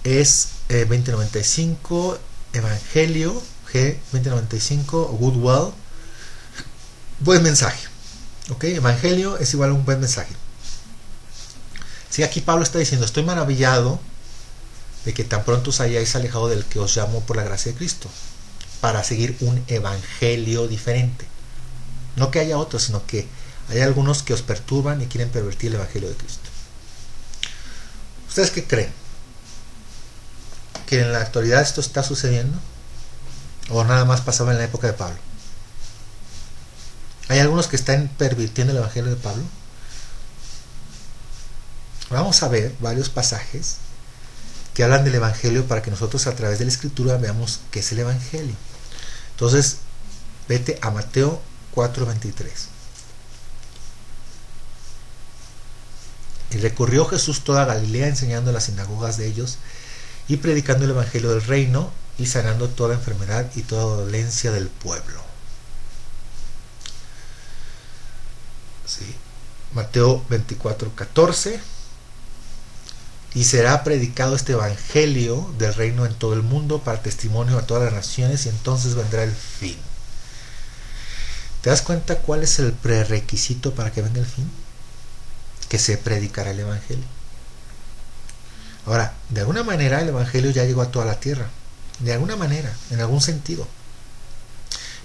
Es 2095, Evangelio, G2095, Goodwill, buen mensaje. ¿Ok? Evangelio es igual a un buen mensaje. Sí, aquí Pablo está diciendo, estoy maravillado de que tan pronto os hayáis alejado del que os llamó por la gracia de Cristo, para seguir un evangelio diferente. No que haya otro, sino que hay algunos que os perturban y quieren pervertir el evangelio de Cristo. ¿Ustedes qué creen? ¿Que en la actualidad esto está sucediendo? ¿O nada más pasaba en la época de Pablo? ¿Hay algunos que están pervirtiendo el evangelio de Pablo? Vamos a ver varios pasajes que hablan del evangelio para que nosotros a través de la escritura veamos qué es el evangelio. Entonces, vete a Mateo 4:23. Y recorrió Jesús toda Galilea enseñando en las sinagogas de ellos y predicando el evangelio del reino y sanando toda enfermedad y toda dolencia del pueblo. ¿Sí? Mateo 24:14. Y será predicado este evangelio del reino en todo el mundo para testimonio a todas las naciones y entonces vendrá el fin. ¿Te das cuenta cuál es el prerequisito para que venga el fin? Que se predicará el evangelio. Ahora, de alguna manera el evangelio ya llegó a toda la tierra. De alguna manera, en algún sentido.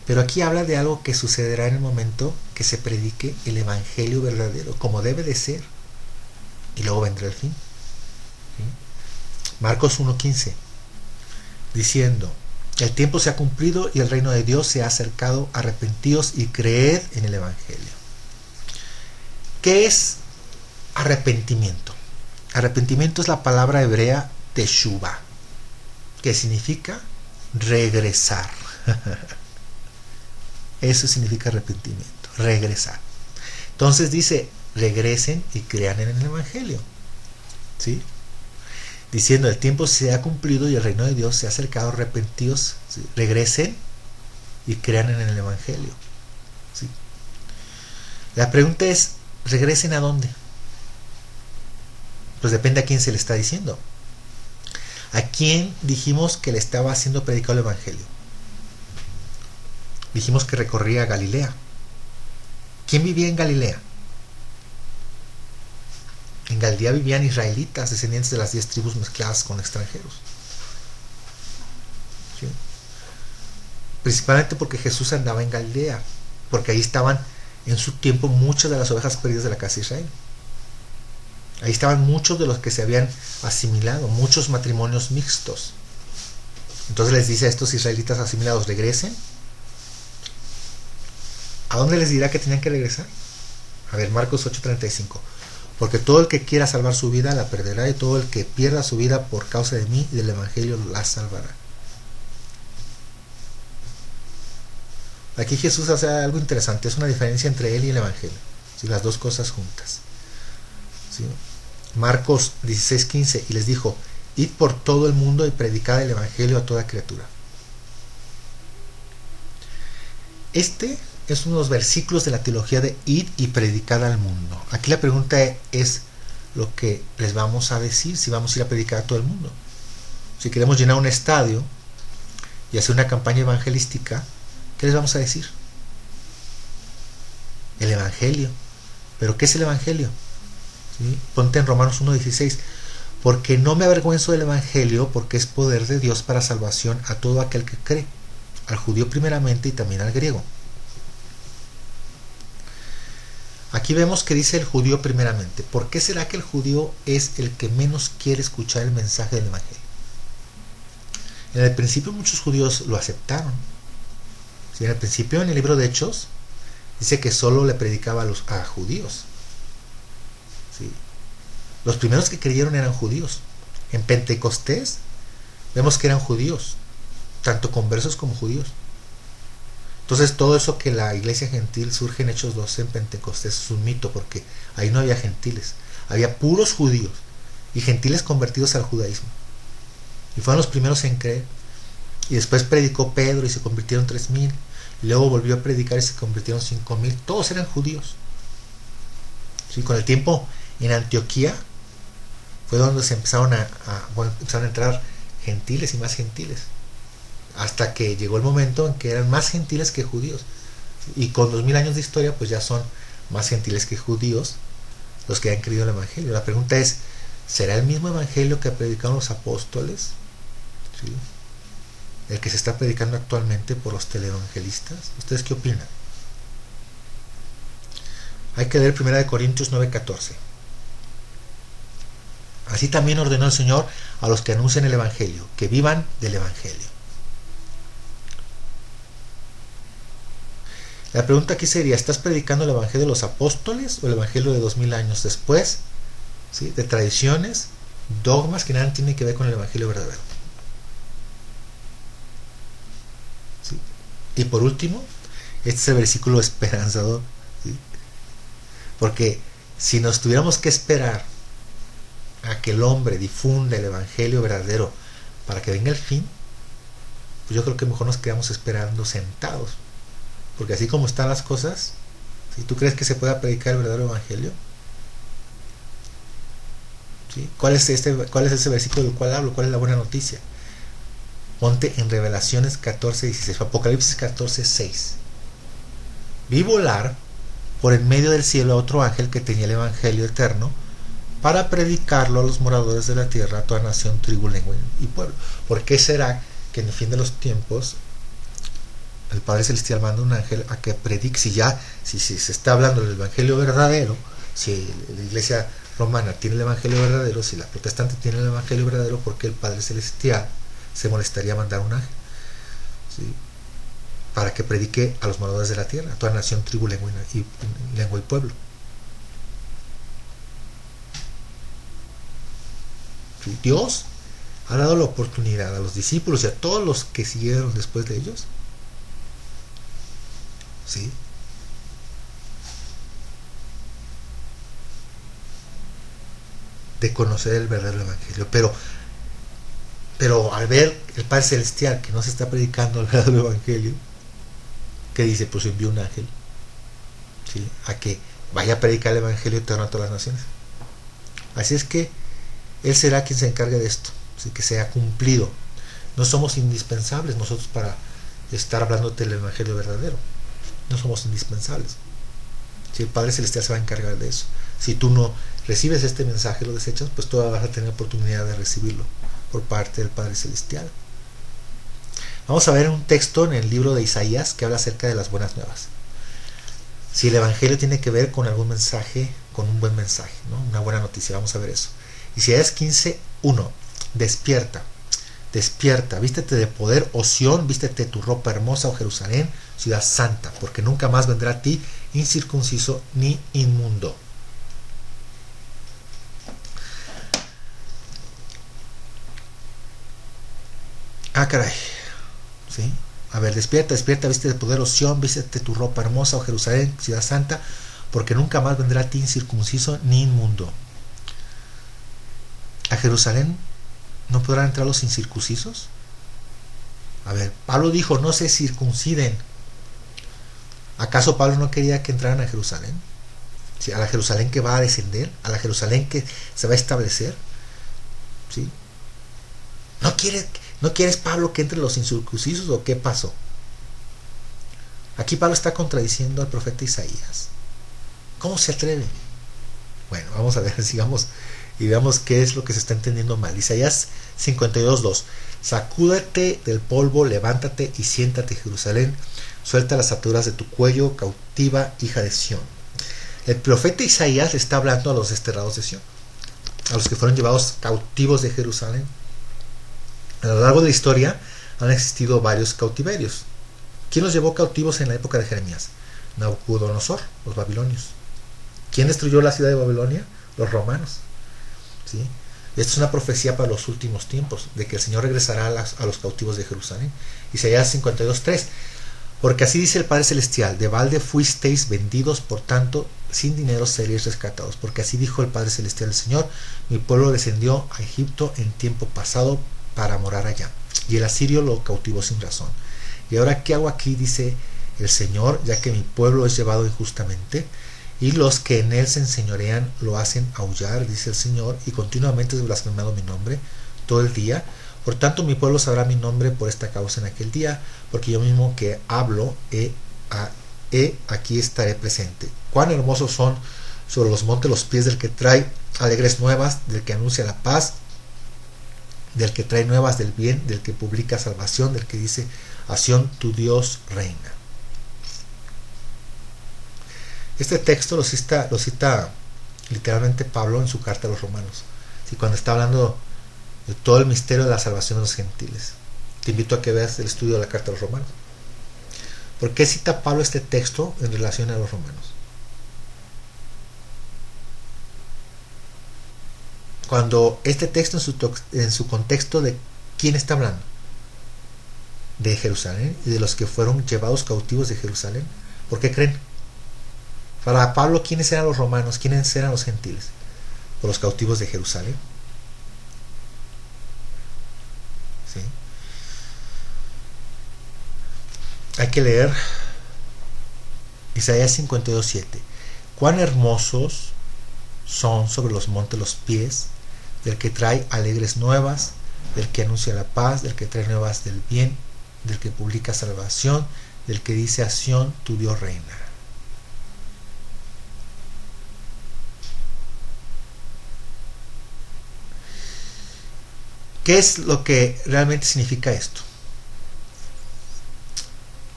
Pero aquí habla de algo que sucederá en el momento que se predique el evangelio verdadero, como debe de ser. Y luego vendrá el fin. Marcos 1:15, diciendo, el tiempo se ha cumplido y el reino de Dios se ha acercado, arrepentíos y creed en el evangelio. ¿Qué es arrepentimiento? Arrepentimiento es la palabra hebrea teshuvah, que significa regresar. Eso significa arrepentimiento, regresar. Entonces dice, regresen y crean en el evangelio. ¿Sí? Diciendo, el tiempo se ha cumplido y el reino de Dios se ha acercado, arrepentidos, ¿sí? Regresen y crean en el evangelio. ¿Sí? La pregunta es, ¿regresen a dónde? Pues depende a quién se le está diciendo. ¿A quién dijimos que le estaba haciendo predicado el evangelio? Dijimos que recorría Galilea. ¿Quién vivía en Galilea? En Galilea vivían israelitas, descendientes de las 10 tribus mezcladas con extranjeros. ¿Sí? Principalmente porque Jesús andaba en Galilea, porque ahí estaban en su tiempo muchas de las ovejas perdidas de la casa de Israel. Ahí estaban muchos de los que se habían asimilado, muchos matrimonios mixtos. Entonces les dice a estos israelitas asimilados, regresen. ¿A dónde les dirá que tenían que regresar? A ver, Marcos 8:35. Porque todo el que quiera salvar su vida la perderá, y todo el que pierda su vida por causa de mí y del evangelio la salvará. Aquí Jesús hace algo interesante, es una diferencia entre él y el evangelio, ¿sí? Las dos cosas juntas. ¿Sí? Marcos 16:15, y les dijo, id por todo el mundo y predicad el evangelio a toda criatura. Este es uno de los versículos de la teología de id y predicad al mundo. Aquí la pregunta es lo que les vamos a decir, si vamos a ir a predicar a todo el mundo. Si queremos llenar un estadio y hacer una campaña evangelística, ¿qué les vamos a decir? El Evangelio. ¿Pero qué es el Evangelio? ¿Sí? Ponte en Romanos 1:16. Porque no me avergüenzo del Evangelio, porque es poder de Dios para salvación a todo aquel que cree, al judío primeramente y también al griego. Aquí vemos que dice el judío primeramente. ¿Por qué será que el judío es el que menos quiere escuchar el mensaje del Evangelio? En el principio muchos judíos lo aceptaron. ¿Sí? En el principio, en el libro de Hechos, dice que solo le predicaba a judíos. ¿Sí? Los primeros que creyeron eran judíos. En Pentecostés vemos que eran judíos, tanto conversos como judíos. Entonces todo eso que la iglesia gentil surge en Hechos 12 en Pentecostés es un mito, porque ahí no había gentiles, había puros judíos y gentiles convertidos al judaísmo. Y fueron los primeros en creer. Y después predicó Pedro y se convirtieron 3,000. Y luego volvió a predicar y se convirtieron 5,000. Todos eran judíos. ¿Sí? Con el tiempo en Antioquía fue donde se empezaron empezaron a entrar gentiles y más gentiles, hasta que llegó el momento en que eran más gentiles que judíos, y con 2000 años de historia pues ya son más gentiles que judíos los que han creído el Evangelio. La pregunta es, ¿será el mismo Evangelio que predicaron los apóstoles? ¿Sí? El que se está predicando actualmente por los televangelistas. ¿Ustedes qué opinan? Hay que leer 1 Corintios 9:14. Así también ordenó el Señor a los que anuncian el Evangelio, que vivan del Evangelio. La pregunta aquí sería, ¿estás predicando el Evangelio de los apóstoles o el Evangelio de 2000 años después? ¿Sí? De tradiciones, dogmas que nada tienen que ver con el Evangelio verdadero. ¿Sí? Y por último, este es el versículo esperanzador. ¿Sí? Porque si nos tuviéramos que esperar a que el hombre difunda el Evangelio verdadero para que venga el fin, pues yo creo que mejor nos quedamos esperando sentados, porque así como están las cosas, ¿sí? ¿Tú crees que se pueda predicar el verdadero Evangelio? ¿Sí? ¿Cuál es ese versículo del cual hablo? ¿Cuál es la buena noticia? Ponte en Revelaciones 14:16, Apocalipsis 14:6. Vi volar por en medio del cielo a otro ángel que tenía el Evangelio eterno para predicarlo a los moradores de la tierra, a toda nación, tribu, lengua y pueblo. ¿Por qué será que en el fin de los tiempos el Padre Celestial manda un ángel a que predique? Si se está hablando del Evangelio verdadero, si la Iglesia romana tiene el Evangelio verdadero, si la protestante tiene el Evangelio verdadero, ¿por qué el Padre Celestial se molestaría mandar un ángel? ¿Sí? Para que predique a los moradores de la tierra, a toda nación, tribu, lengua y pueblo. ¿Sí? Dios ha dado la oportunidad a los discípulos y a todos los que siguieron después de ellos, ¿sí?, de conocer el verdadero Evangelio. Pero al ver el Padre Celestial que no se está predicando el verdadero Evangelio, ¿qué dice? Pues envió un ángel, ¿sí?, a que vaya a predicar el Evangelio eterno a todas las naciones. Así es que Él será quien se encargue de esto, ¿sí?, que sea cumplido. No somos indispensables nosotros para estar hablándote del Evangelio verdadero. No somos indispensables. Si el Padre Celestial se va a encargar de eso. Si tú no recibes este mensaje, lo desechas, pues tú vas a tener oportunidad de recibirlo por parte del Padre Celestial. Vamos a ver un texto en el libro de Isaías que habla acerca de las buenas nuevas. Si el Evangelio tiene que ver con algún mensaje, con un buen mensaje, ¿no?, una buena noticia, vamos a ver eso. Isaías 15:1. Despierta, despierta, vístete de poder, oh Sión, vístete tu ropa hermosa, oh Jerusalén, ciudad santa, porque nunca más vendrá a ti incircunciso ni inmundo. Ah, caray. ¿Sí? A ver, despierta, despierta, vístete de poder, oh Sión, vístete tu ropa hermosa, oh Jerusalén, ciudad santa, porque nunca más vendrá a ti incircunciso ni inmundo. ¿A Jerusalén no podrán entrar los incircuncisos? A ver, Pablo dijo, no se circunciden. ¿Acaso Pablo no quería que entraran a Jerusalén? ¿Sí? A la Jerusalén que va a descender, a la Jerusalén que se va a establecer. ¿Sí? ¿No quieres, Pablo, que entre los incircuncisos o qué pasó? Aquí Pablo está contradiciendo al profeta Isaías. ¿Cómo se atreve? Bueno, vamos a ver, sigamos y veamos qué es lo que se está entendiendo mal. Isaías 52:2. Sacúdete del polvo, levántate y siéntate, Jerusalén. Suelta las ataduras de tu cuello, cautiva, hija de Sión. El profeta Isaías le está hablando a los desterrados de Sión, a los que fueron llevados cautivos de Jerusalén. A lo largo de la historia han existido varios cautiverios. ¿Quién los llevó cautivos en la época de Jeremías? Nabucodonosor, los babilonios. ¿Quién destruyó la ciudad de Babilonia? Los romanos. ¿Sí? Esto es una profecía para los últimos tiempos, de que el Señor regresará a los cautivos de Jerusalén. Isaías 52:3. Porque así dice el Padre Celestial: de balde fuisteis vendidos, por tanto sin dinero seréis rescatados. Porque así dijo el Padre Celestial, el Señor: mi pueblo descendió a Egipto en tiempo pasado para morar allá, y el asirio lo cautivó sin razón. Y ahora, ¿qué hago aquí? Dice el Señor, ya que mi pueblo es llevado injustamente, y los que en él se enseñorean lo hacen aullar, dice el Señor, y continuamente es blasfemado mi nombre todo el día. Por tanto, mi pueblo sabrá mi nombre por esta causa en aquel día, porque yo mismo que hablo, aquí estaré presente. Cuán hermosos son sobre los montes los pies del que trae alegres nuevas, del que anuncia la paz, del que trae nuevas del bien, del que publica salvación, del que dice: a Sión tu Dios reina. Este texto lo cita literalmente Pablo en su carta a los romanos, ¿sí? Cuando está hablando de todo el misterio de la salvación de los gentiles. Te invito a que veas el estudio de la carta a los romanos. ¿Por qué cita Pablo este texto en relación a los romanos? Cuando este texto en su contexto, ¿de quién está hablando? De Jerusalén y de los que fueron llevados cautivos de Jerusalén. ¿Por qué creen? Para Pablo, ¿quiénes eran los romanos? ¿Quiénes eran los gentiles? ¿O los cautivos de Jerusalén? ¿Sí? Hay que leer Isaías 52:7. Cuán hermosos son sobre los montes los pies del que trae alegres nuevas, del que anuncia la paz, del que trae nuevas del bien, del que publica salvación, del que dice: a Sión tu Dios reina. ¿Qué es lo que realmente significa esto?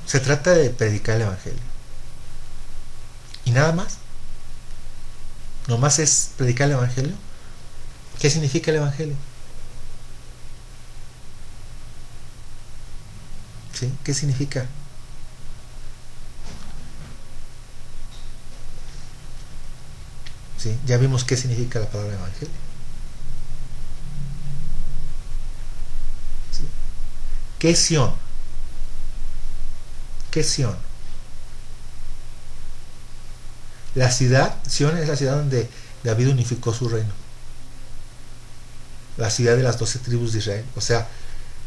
Se trata de predicar el Evangelio. ¿Y nada más? ¿Nomás es predicar el Evangelio? ¿Qué significa el Evangelio? ¿Sí? ¿Qué significa? ¿Sí? Ya vimos qué significa la palabra Evangelio. ¿Sí? ¿Qué es Sión? ¿Qué es Sión? La ciudad, Sión es la ciudad donde David unificó su reino. La ciudad de las 12 tribus de Israel. O sea,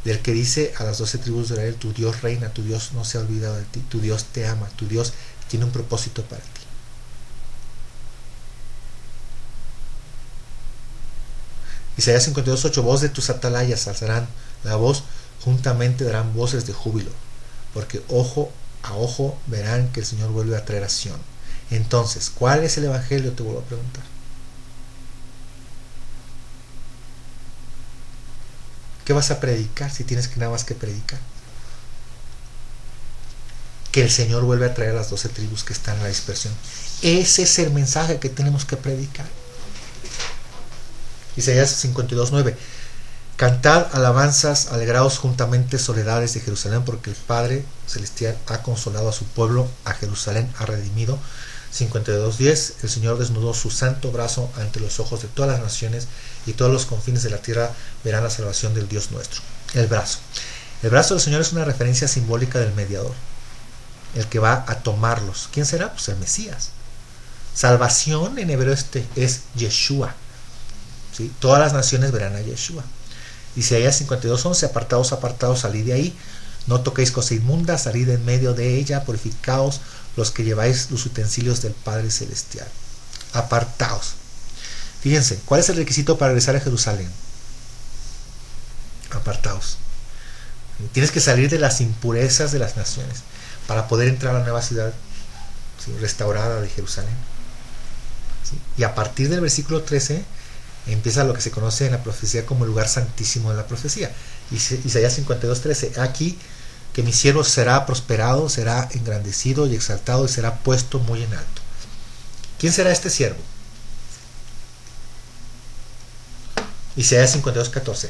del que dice a las 12 tribus de Israel: tu Dios reina, tu Dios no se ha olvidado de ti, tu Dios te ama, tu Dios tiene un propósito para ti. Isaías 52:8. Voz de tus atalayas alzarán la voz, juntamente darán voces de júbilo, porque ojo a ojo verán que el Señor vuelve a traer a Sión. Entonces, ¿cuál es el Evangelio? Te vuelvo a preguntar. ¿Qué vas a predicar si tienes que nada más que predicar? Que el Señor vuelve a traer a las 12 tribus que están en la dispersión. Ese es el mensaje que tenemos que predicar. Isaías 52:9. Cantad alabanzas, alegraos juntamente soledades de Jerusalén, porque el Padre Celestial ha consolado a su pueblo, a Jerusalén ha redimido. 52:10. El Señor desnudó su santo brazo ante los ojos de todas las naciones, y todos los confines de la tierra verán la salvación del Dios nuestro. El brazo. El brazo del Señor es una referencia simbólica del mediador, el que va a tomarlos. ¿Quién será? Pues el Mesías. Salvación en hebreo es Yeshua. ¿Sí? Todas las naciones verán a Yeshua. Isaías 52:11. Apartaos, apartaos, salid de ahí, no toquéis cosa inmunda, salid en medio de ella, purificaos los que lleváis los utensilios del Padre Celestial. Apartaos. Fíjense, ¿cuál es el requisito para regresar a Jerusalén? apartaos. Tienes que salir de las impurezas de las naciones para poder entrar a la nueva ciudad, ¿sí?, restaurada de Jerusalén, ¿sí? Y a partir del versículo 13 empieza lo que se conoce en la profecía como el lugar santísimo de la profecía. Isaías 52:13: aquí que mi siervo será prosperado, será engrandecido y exaltado y será puesto muy en alto. ¿Quién será este siervo? Isaías 52:14: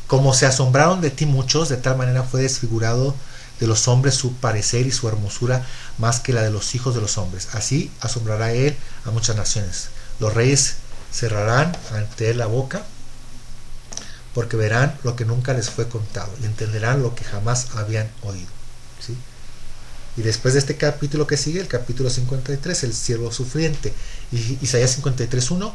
como se asombraron de ti muchos, de tal manera fue desfigurado de los hombres su parecer y su hermosura más que la de los hijos de los hombres. Así asombrará él a muchas naciones. Los reyes cerrarán ante él la boca, porque verán lo que nunca les fue contado y entenderán lo que jamás habían oído, ¿sí? Y después de este capítulo que sigue, el capítulo 53, el siervo sufriente, Isaías 53:1: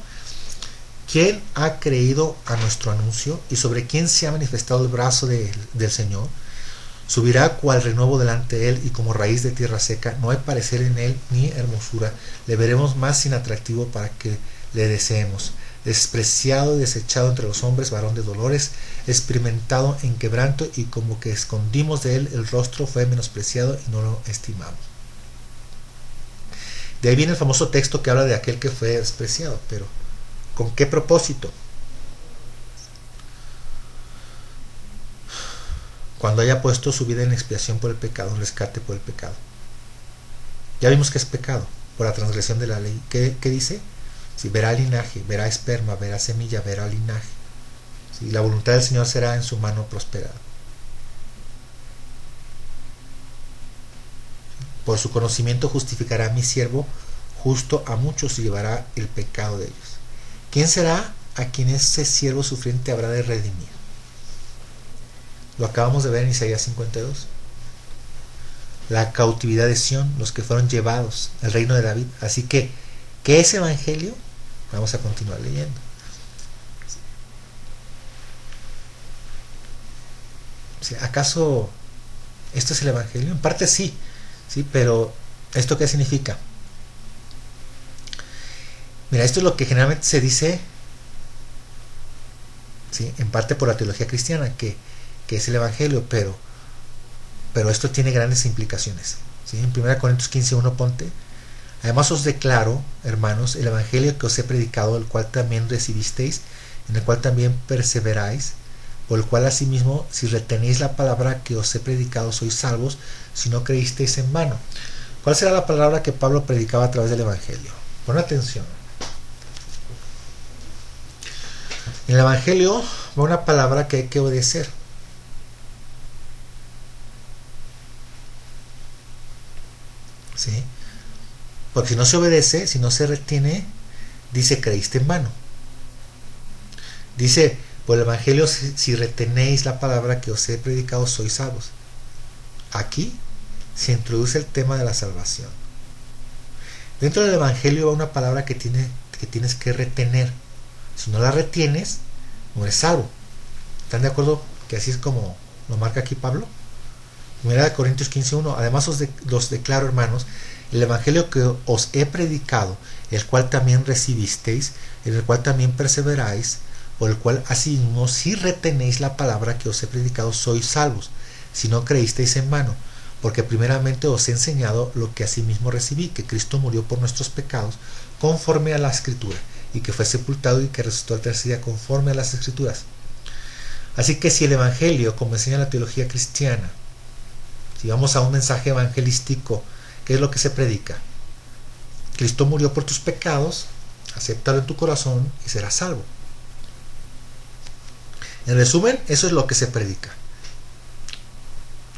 ¿quién ha creído a nuestro anuncio y sobre quién se ha manifestado el brazo del Señor? Subirá cual renuevo delante de él y como raíz de tierra seca, no hay parecer en él ni hermosura, le veremos más sin atractivo para que le deseemos. Despreciado y desechado entre los hombres, varón de dolores, experimentado en quebranto, y como que escondimos de él el rostro, fue menospreciado y no lo estimamos. De ahí viene el famoso texto que habla de aquel que fue despreciado, pero ¿con qué propósito? Cuando haya puesto su vida en expiación por el pecado, en rescate por el pecado. Ya vimos que es pecado por la transgresión de la ley. ¿Qué dice? Si verá linaje, verá esperma, verá semilla, verá linaje. ¿Sí? La voluntad del Señor será en su mano prosperada. Por su conocimiento justificará a mi siervo justo a muchos y llevará el pecado de ellos. ¿Quién será a quien ese siervo sufriente habrá de redimir? Lo acabamos de ver en Isaías 52. La cautividad de Sión, los que fueron llevados al reino de David. Así que, ¿qué es evangelio? Vamos a continuar leyendo. ¿Acaso esto es el evangelio? En parte sí, pero ¿esto qué significa? Mira, esto es lo que generalmente se dice, ¿sí?, en parte por la teología cristiana, que es el evangelio, pero esto tiene grandes implicaciones, ¿sí? En 1 Corintios 15:1 ponte: además os declaro, hermanos, el evangelio que os he predicado, el cual también recibisteis, en el cual también perseveráis, por el cual asimismo, si retenéis la palabra que os he predicado, sois salvos, si no creísteis en vano. ¿Cuál será la palabra que Pablo predicaba a través del evangelio? Pon atención. En el evangelio va una palabra que hay que obedecer. ¿Sí? Porque si no se obedece, si no se retiene, dice: creíste en vano. Dice: por el evangelio, si retenéis la palabra que os he predicado, sois salvos. Aquí se introduce el tema de la salvación. Dentro del evangelio va una palabra que tienes que retener. Si no la retienes, no eres salvo. ¿Están de acuerdo que así es como lo marca aquí Pablo? 1 Corintios 15:1: además os declaro, hermanos, el evangelio que os he predicado, el cual también recibisteis, en el cual también perseveráis, por el cual asimismo, si retenéis la palabra que os he predicado, sois salvos, si no creísteis en vano. Porque primeramente os he enseñado lo que asimismo recibí, que Cristo murió por nuestros pecados, conforme a la Escritura, y que fue sepultado y que resucitó al tercer día, conforme a las Escrituras. Así que si el evangelio, como enseña la teología cristiana, si vamos a un mensaje evangelístico, ¿qué es lo que se predica? Cristo murió por tus pecados, acéptalo en tu corazón y serás salvo. En resumen, eso es lo que se predica.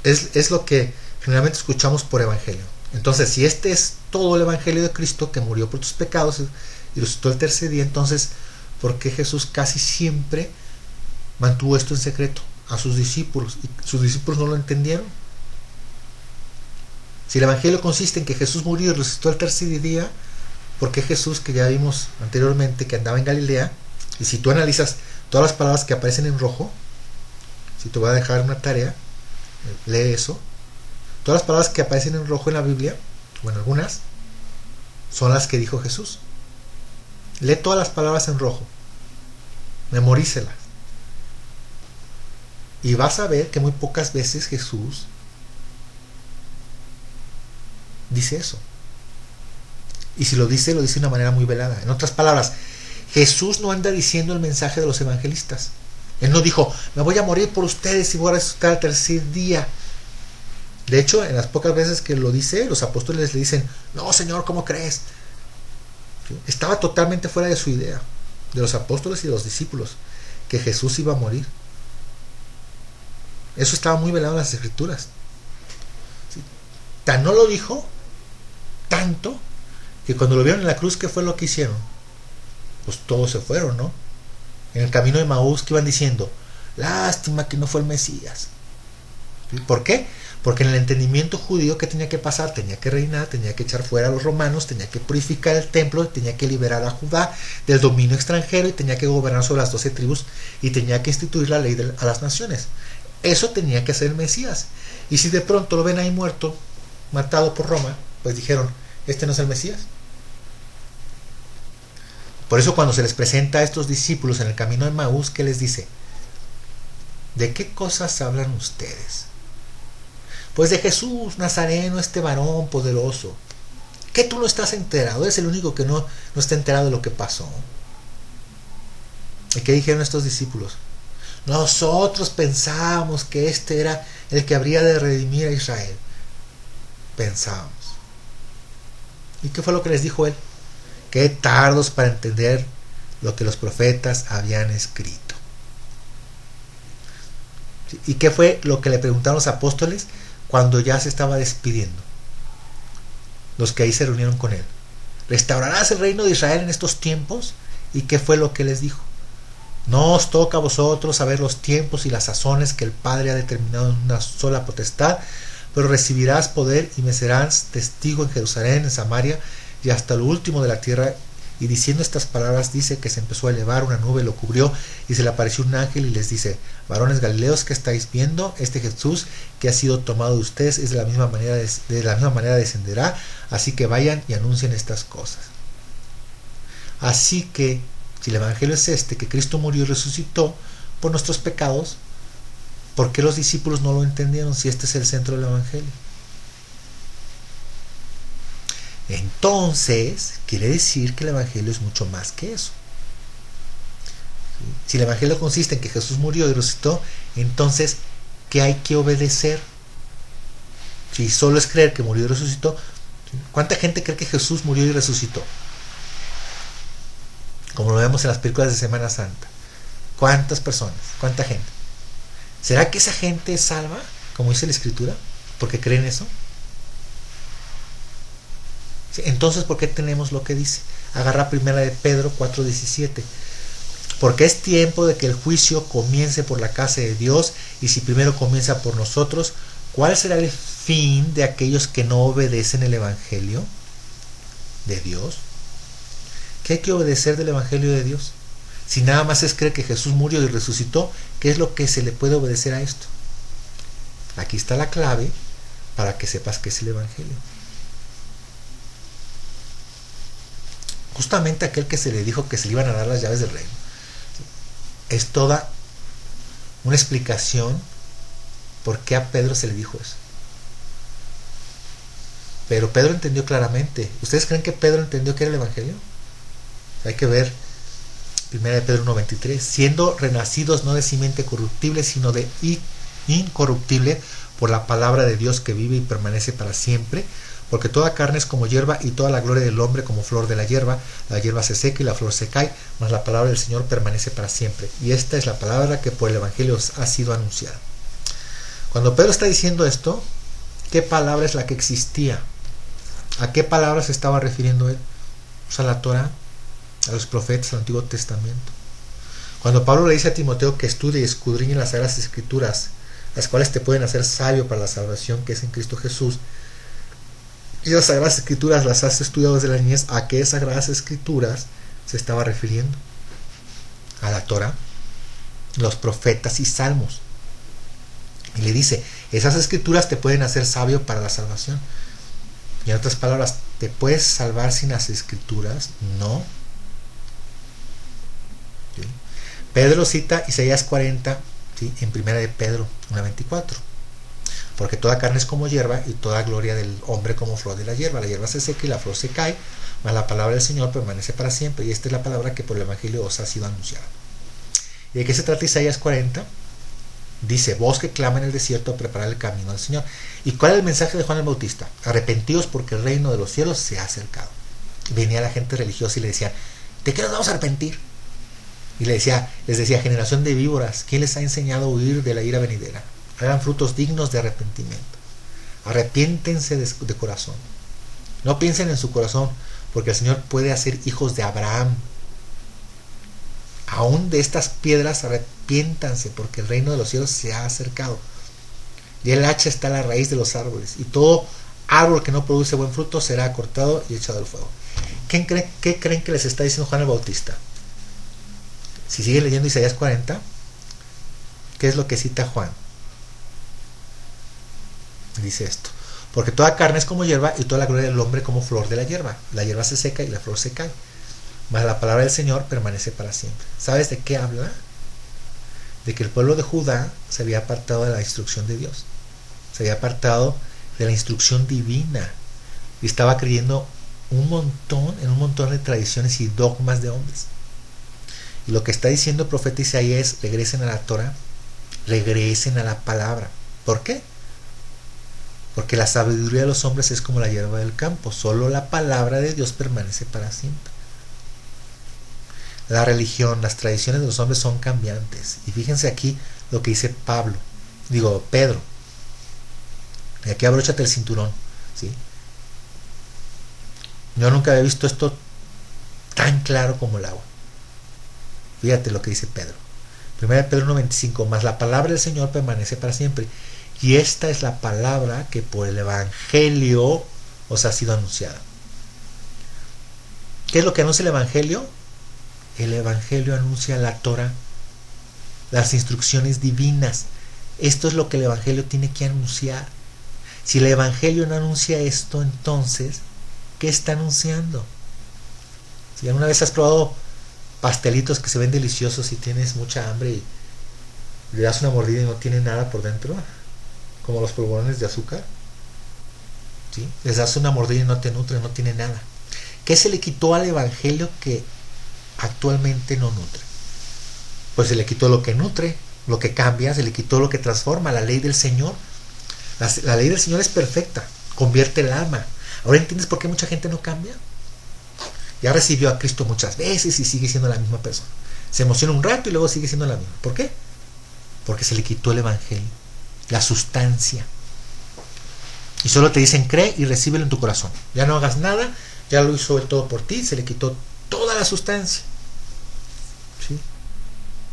Es lo que generalmente escuchamos por evangelio. Entonces, si este es todo el evangelio de Cristo, que murió por tus pecados y resucitó el tercer día, entonces, ¿por qué Jesús casi siempre mantuvo esto en secreto a sus discípulos? ¿Y sus discípulos no lo entendieron? Si el evangelio consiste en que Jesús murió y resucitó el tercer día, ¿por qué Jesús, que ya vimos anteriormente que andaba en Galilea? Y si tú analizas todas las palabras que aparecen en rojo, si te voy a dejar una tarea, lee eso. Todas las palabras que aparecen en rojo en la Biblia, bueno, algunas, son las que dijo Jesús. Lee todas las palabras en rojo, memorícelas. Y vas a ver que muy pocas veces Jesús dice eso. Y si lo dice de una manera muy velada. En otras palabras, Jesús no anda diciendo el mensaje de los evangelistas. Él no dijo, me voy a morir por ustedes y voy a resucitar al tercer día. De hecho, en las pocas veces que lo dice, los apóstoles le dicen, no, Señor, ¿cómo crees? Estaba totalmente fuera de su idea, de los apóstoles y de los discípulos, que Jesús iba a morir. Eso estaba muy velado en las escrituras. ¿Sí? Tan no lo dijo, tanto, que cuando lo vieron en la cruz, ¿qué fue lo que hicieron? Pues todos se fueron, ¿no? En el camino de Maús, que iban diciendo, lástima que no fue el Mesías. ¿Sí? ¿Por qué? Porque en el entendimiento judío, ¿qué tenía que pasar? Tenía que reinar, tenía que echar fuera a los romanos, tenía que purificar el templo, tenía que liberar a Judá del dominio extranjero y tenía que gobernar sobre las 12 tribus y tenía que instituir la ley a las naciones. Eso tenía que hacer el Mesías. Y si de pronto lo ven ahí muerto, matado por Roma, pues dijeron, este no es el Mesías. Por eso cuando se les presenta a estos discípulos en el camino de Maús, ¿qué les dice? ¿De qué cosas hablan ustedes? Pues de Jesús Nazareno, este varón poderoso. ¿Qué tú no estás enterado? Eres el único que no está enterado de lo que pasó. ¿Y qué dijeron estos discípulos? Nosotros pensábamos que este era el que habría de redimir a Israel. Pensábamos. ¿Y qué fue lo que les dijo él? Qué tardos para entender lo que los profetas habían escrito. ¿Y qué fue lo que le preguntaron los apóstoles cuando ya se estaba despidiendo? Los que ahí se reunieron con él. ¿Restaurarás el reino de Israel en estos tiempos? ¿Y qué fue lo que les dijo? No os toca a vosotros saber los tiempos y las sazones que el Padre ha determinado en una sola potestad, pero recibirás poder y me serás testigo en Jerusalén, en Samaria y hasta lo último de la tierra. Y diciendo estas palabras dice que se empezó a elevar, una nube lo cubrió y se le apareció un ángel y les dice, varones galileos, ¿qué estáis viendo? Este Jesús que ha sido tomado de ustedes es de la misma manera descenderá, así que vayan y anuncien estas cosas. Así que si el evangelio es este, que Cristo murió y resucitó por nuestros pecados, ¿por qué los discípulos no lo entendieron si este es el centro del evangelio? Entonces, quiere decir que el evangelio es mucho más que eso. Si el evangelio consiste en que Jesús murió y resucitó, entonces, ¿qué hay que obedecer? Si solo es creer que murió y resucitó, ¿cuánta gente cree que Jesús murió y resucitó? Como lo vemos en las películas de Semana Santa. ¿Cuántas personas? ¿Cuánta gente? ¿Será que esa gente es salva, como dice la Escritura? ¿Porque creen eso? Entonces, ¿por qué tenemos lo que dice? Agarra primera de Pedro 4:17. Porque es tiempo de que el juicio comience por la casa de Dios, y si primero comienza por nosotros, ¿cuál será el fin de aquellos que no obedecen el evangelio de Dios? ¿Qué hay que obedecer del evangelio de Dios? Si nada más es creer que Jesús murió y resucitó, ¿qué es lo que se le puede obedecer a esto? Aquí está la clave para que sepas qué es el evangelio. Justamente aquel que se le dijo que se le iban a dar las llaves del reino. Es toda una explicación por qué a Pedro se le dijo eso. Pero Pedro entendió claramente. ¿Ustedes creen que Pedro entendió qué era el evangelio? Hay que ver 1 Pedro 1:23. Siendo renacidos no de simiente corruptible, sino de incorruptible, por la palabra de Dios que vive y permanece para siempre. Porque toda carne es como hierba, y toda la gloria del hombre como flor de la hierba. La hierba se seca y la flor se cae, mas la palabra del Señor permanece para siempre. Y esta es la palabra que por el evangelio ha sido anunciada. Cuando Pedro está diciendo esto, ¿qué palabra es la que existía? ¿A qué palabra se estaba refiriendo él? Pues a la Torah, a los profetas, al Antiguo Testamento. Cuando Pablo le dice a Timoteo que estudie y escudriñe las Sagradas Escrituras, las cuales te pueden hacer sabio para la salvación que es en Cristo Jesús, y las Sagradas Escrituras las has estudiado desde la niñez, ¿a qué Sagradas Escrituras se estaba refiriendo? A la Torah, los profetas y salmos. Y le dice, esas escrituras te pueden hacer sabio para la salvación. Y en otras palabras, ¿te puedes salvar sin las escrituras? No. ¿Sí? Pedro cita Isaías 40 ¿sí? En 1 de Pedro 1:24. Porque toda carne es como hierba y toda gloria del hombre como flor de la hierba se seca y la flor se cae, mas la palabra del Señor permanece para siempre. Y esta es la palabra que por el Evangelio os ha sido anunciada. ¿Y de qué se trata Isaías 40? Dice: voz que clama en el desierto, preparar el camino del Señor. ¿Y cuál es el mensaje de Juan el Bautista? Arrepentíos porque el reino de los cielos se ha acercado. Venía la gente religiosa y le decía: ¿de qué nos vamos a arrepentir? Y les decía: generación de víboras, ¿quién les ha enseñado a huir de la ira venidera? Hagan frutos dignos de arrepentimiento. Arrepiéntense de corazón. No piensen en su corazón, porque el Señor puede hacer hijos de Abraham. Aún de estas piedras arrepiéntanse, porque el reino de los cielos se ha acercado. Y el hacha está a la raíz de los árboles, y todo árbol que no produce buen fruto será cortado y echado al fuego. ¿Qué creen que les está diciendo Juan el Bautista? Si siguen leyendo Isaías 40, ¿qué es lo que cita Juan? Dice esto: porque toda carne es como hierba y toda la gloria del hombre como flor de la hierba. La hierba se seca y la flor se cae, mas la palabra del Señor permanece para siempre. ¿Sabes de qué habla? De que el pueblo de Judá se había apartado de la instrucción de Dios, se había apartado de la instrucción divina y estaba creyendo en un montón de tradiciones y dogmas de hombres. Y lo que está diciendo el profeta Isaías es: regresen a la Torah, regresen a la palabra. ¿Por qué? Porque la sabiduría de los hombres es como la hierba del campo, solo la palabra de Dios permanece para siempre. La religión, las tradiciones de los hombres son cambiantes. Y fíjense aquí lo que dice Pedro. Y aquí abróchate el cinturón, ¿sí? Yo nunca había visto esto tan claro como el agua. Fíjate lo que dice Pedro. 1 Pedro 1:25, mas la palabra del Señor permanece para siempre. Y esta es la palabra que por el Evangelio os ha sido anunciada. ¿Qué es lo que anuncia el Evangelio? El Evangelio anuncia la Torah, las instrucciones divinas. Esto es lo que el Evangelio tiene que anunciar. Si el Evangelio no anuncia esto, entonces, ¿qué está anunciando? Si alguna vez has probado pastelitos que se ven deliciosos y tienes mucha hambre y le das una mordida y no tiene nada por dentro, como los polvorones de azúcar, ¿sí? Les das una mordida y no te nutre, no tiene nada. ¿Qué se le quitó al Evangelio que actualmente no nutre? Pues se le quitó lo que nutre, lo que cambia, se le quitó lo que transforma, la ley del Señor. La ley del Señor es perfecta, convierte el alma. ¿Ahora entiendes por qué mucha gente no cambia? Ya recibió a Cristo muchas veces y sigue siendo la misma persona. Se emociona un rato y luego sigue siendo la misma. ¿Por qué? Porque se le quitó el Evangelio, la sustancia. Y solo te dicen: cree y recíbelo en tu corazón. Ya no hagas nada, ya lo hizo el todo por ti, se le quitó toda la sustancia, ¿sí?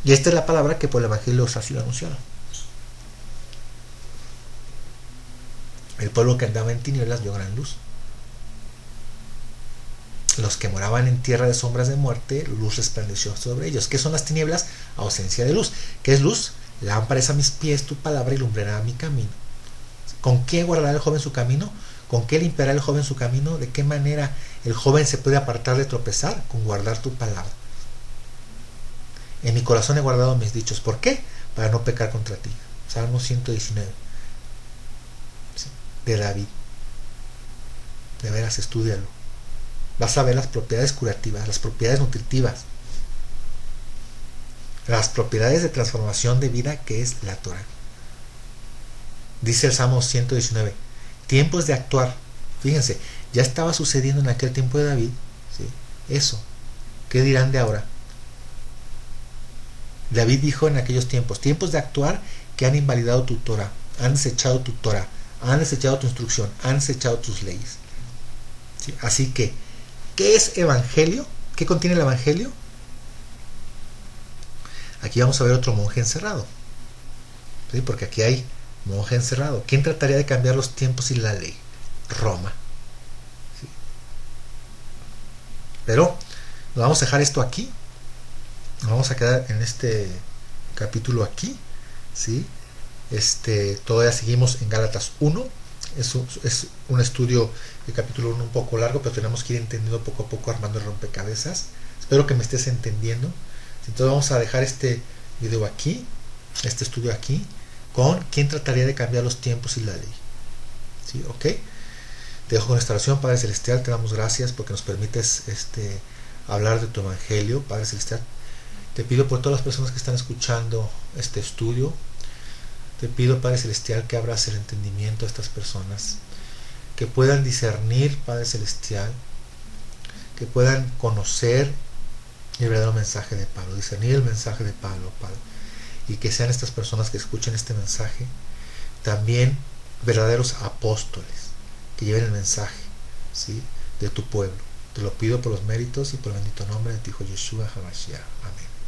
Y esta es la palabra que por el Evangelio os ha sido anunciada. El pueblo que andaba en tinieblas vio gran luz. Los que moraban en tierra de sombras de muerte, luz resplandeció sobre ellos. ¿Qué son las tinieblas? Ausencia de luz. ¿Qué es luz? Lámpara es a mis pies tu palabra y lumbrará mi camino. ¿Con qué guardará el joven su camino? ¿Con qué limpiará el joven su camino? ¿De qué manera el joven se puede apartar de tropezar? Con guardar tu palabra. En mi corazón he guardado mis dichos. ¿Por qué? Para no pecar contra ti. Salmo 119. ¿Sí? De David. De veras, estúdialo. Vas a ver las propiedades curativas, las propiedades nutritivas, las propiedades de transformación de vida que es la Torah. Dice el Salmo 119, tiempos de actuar. Fíjense, ya estaba sucediendo en aquel tiempo de David, ¿sí? Eso. ¿Qué dirán de ahora? David dijo en aquellos tiempos de actuar, que han invalidado tu Torah, han desechado tu Torah, han desechado tu instrucción, han desechado tus leyes, ¿sí? Así que, ¿qué es Evangelio? ¿Qué contiene el Evangelio? Aquí vamos a ver otro monje encerrado, ¿sí? Porque aquí hay monje encerrado. ¿Quién trataría de cambiar los tiempos y la ley? Roma, ¿sí? Pero nos vamos a dejar esto aquí. Nos vamos a quedar en este capítulo aquí, ¿sí? Todavía seguimos en Gálatas 1. Es un estudio de capítulo 1 un poco largo, pero tenemos que ir entendiendo poco a poco, armando el rompecabezas. Espero que me estés entendiendo. Entonces vamos a dejar este video aquí. este estudio aquí con quién trataría de cambiar los tiempos y la ley. ¿Sí? ¿Ok? Te dejo con esta oración. Padre Celestial, te damos gracias porque nos permites hablar de tu evangelio. Padre Celestial, te pido por todas las personas que están escuchando este estudio. Te pido, Padre Celestial, que abras el entendimiento a estas personas, que puedan discernir, Padre Celestial, que puedan conocer el verdadero mensaje de Pablo, discernir el mensaje de Pablo, Padre, y que sean estas personas que escuchen este mensaje también verdaderos apóstoles, que lleven el mensaje, ¿sí?, de tu pueblo. Te lo pido por los méritos y por el bendito nombre de tu Hijo Yeshua HaMashiach. Amén.